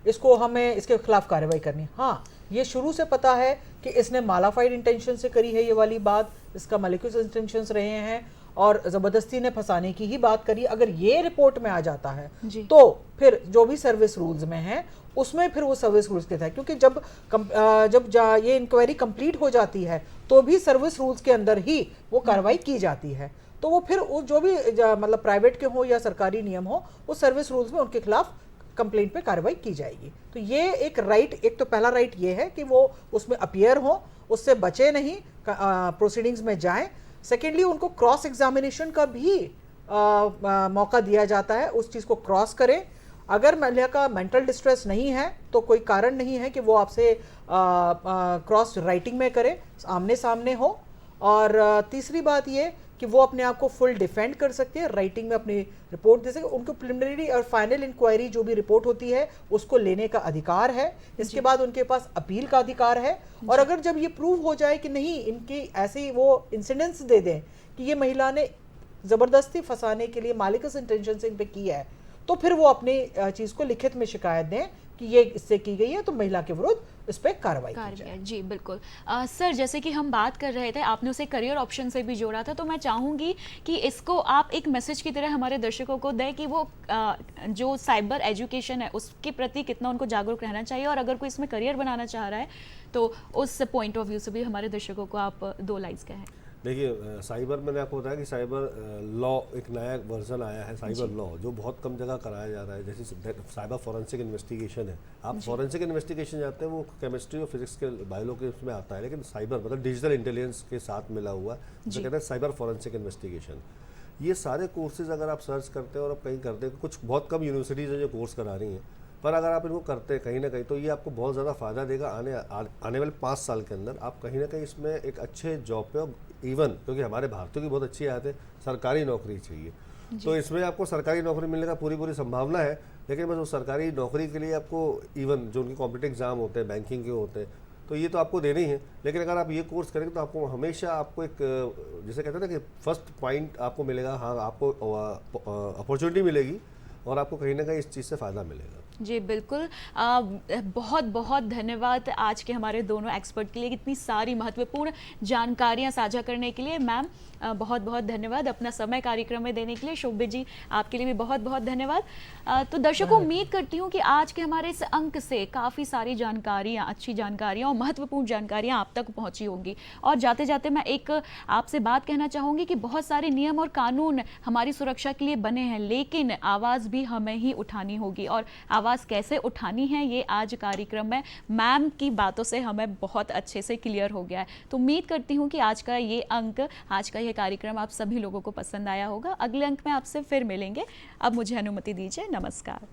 इसको हमें इसके खिलाफ कार्रवाई करनी है। हाँ, ये शुरू से पता है कि इसने मालाफाइड इंटेंशन से करी है ये वाली बात, इसका मलिक्यूलस इंटेंशंस रहे हैं और ज़बरदस्ती ने फंसाने की ही बात करी। अगर ये रिपोर्ट में आ जाता है तो फिर जो भी सर्विस रूल्स में है उसमें फिर वो सर्विस रूल्स के तहत, क्योंकि जब ये इंक्वायरी कंप्लीट हो जाती है तो भी सर्विस रूल्स के अंदर ही वो कार्रवाई की जाती है। तो वो फिर जो भी मतलब प्राइवेट के हो या सरकारी नियम हो, उस सर्विस रूल्स में उनके खिलाफ कंप्लेंट पे कार्रवाई की जाएगी। तो ये एक राइट, एक तो पहला राइट ये है कि वो उसमें अपीयर हो, उससे बचे नहीं, प्रोसीडिंग्स में जाएं। सेकेंडली, उनको क्रॉस एग्जामिनेशन का भी मौका दिया जाता है, उस चीज़ को क्रॉस करें। अगर महिला का मेंटल डिस्ट्रेस नहीं है तो कोई कारण नहीं है कि वो आपसे क्रॉस राइटिंग में करे, आमने सामने हो। और तीसरी बात ये कि वो अपने आप को फुल डिफेंड कर सकते हैं, राइटिंग में अपनी रिपोर्ट दे सके। उनको प्रिलिमिनरी और फाइनल इंक्वायरी जो भी रिपोर्ट होती है उसको लेने का अधिकार है। इसके बाद उनके पास अपील का अधिकार है। और अगर जब ये प्रूव हो जाए कि नहीं, इनकी ऐसी वो इंसिडेंट्स दे दें कि ये महिला ने ज़बरदस्ती फंसाने के लिए मालिकस इंटेंशन से इन पे की है, तो फिर वो अपनी चीज़ को लिखित में शिकायत दें कि ये इससे की गई है, तो महिला के विरुद्ध इस पर कार्रवाई की जाए। जी बिल्कुल। सर, जैसे कि हम बात कर रहे थे, आपने उसे करियर ऑप्शन से भी जोड़ा था, तो मैं चाहूँगी कि इसको आप एक मैसेज की तरह हमारे दर्शकों को दें कि वो जो साइबर एजुकेशन है उसके प्रति कितना उनको जागरूक रहना चाहिए, और अगर कोई इसमें करियर बनाना चाह रहा है तो उस पॉइंट ऑफ व्यू से भी हमारे दर्शकों को आप 2 लाइन्स कहें। देखिए, साइबर मैंने आपको बताया कि साइबर लॉ एक नया वर्जन आया है, साइबर लॉ, जो बहुत कम जगह कराया जा रहा है। जैसे साइबर फॉरेंसिक इन्वेस्टिगेशन है, आप फॉरेंसिक इन्वेस्टिगेशन जाते हैं वो केमिस्ट्री और फिजिक्स के बायो के उसमें आता है, लेकिन साइबर मतलब डिजिटल इंटेलिजेंस के साथ मिला हुआ जो कहते हैं साइबर फॉरेंसिक इन्वेस्टिगेशन। ये सारे कोर्सेज अगर आप सर्च करते हैं और आप कहीं करते हैं, कुछ बहुत कम यूनिवर्सिटीज़ हैं जो कोर्स करा रही हैं, पर अगर आप इनको करते हैं कहीं ना कहीं तो ये आपको बहुत ज़्यादा फ़ायदा देगा। आने वाले 5 साल के अंदर आप कहीं ना कहीं इसमें एक अच्छे जॉब पे, और इवन क्योंकि हमारे भारतीयों की बहुत अच्छी आदत है, सरकारी नौकरी चाहिए, तो इसमें आपको सरकारी नौकरी मिलने का पूरी संभावना है। लेकिन बस उस सरकारी नौकरी के लिए आपको इवन जो उनके कॉम्पिटिटिव एग्जाम होते हैं, बैंकिंग के होते हैं, तो ये तो आपको देने ही है। लेकिन अगर आप ये कोर्स करेंगे तो आपको हमेशा आपको एक, जैसे कहते हैं ना कि फर्स्ट पॉइंट आपको मिलेगा, हाँ आपको अपॉर्चुनिटी मिलेगी और आपको कहीं ना कहीं इस चीज़ से फ़ायदा मिलेगा। जी बिल्कुल। बहुत बहुत धन्यवाद आज के हमारे दोनों एक्सपर्ट के लिए, इतनी सारी महत्वपूर्ण जानकारियां साझा करने के लिए। मैम, बहुत बहुत धन्यवाद अपना समय कार्यक्रम में देने के लिए। शोभित जी, आपके लिए भी बहुत बहुत धन्यवाद। तो दर्शकों, उम्मीद करती हूँ कि आज के हमारे इस अंक से काफ़ी सारी जानकारियाँ, अच्छी जानकारियाँ और महत्वपूर्ण जानकारियाँ आप तक पहुँची होंगी। और जाते जाते मैं एक आपसे बात कहना चाहूँगी कि बहुत सारे नियम और कानून हमारी सुरक्षा के लिए बने हैं, लेकिन आवाज़ भी हमें ही उठानी होगी। और आवाज़ कैसे उठानी है, ये आज कार्यक्रम में मैम की बातों से हमें बहुत अच्छे से क्लियर हो गया है। तो उम्मीद करती हूँ कि आज का ये अंक, आज का ये कार्यक्रम आप सभी लोगों को पसंद आया होगा। अगले अंक में आपसे फिर मिलेंगे। अब मुझे अनुमति दीजिए। नमस्कार।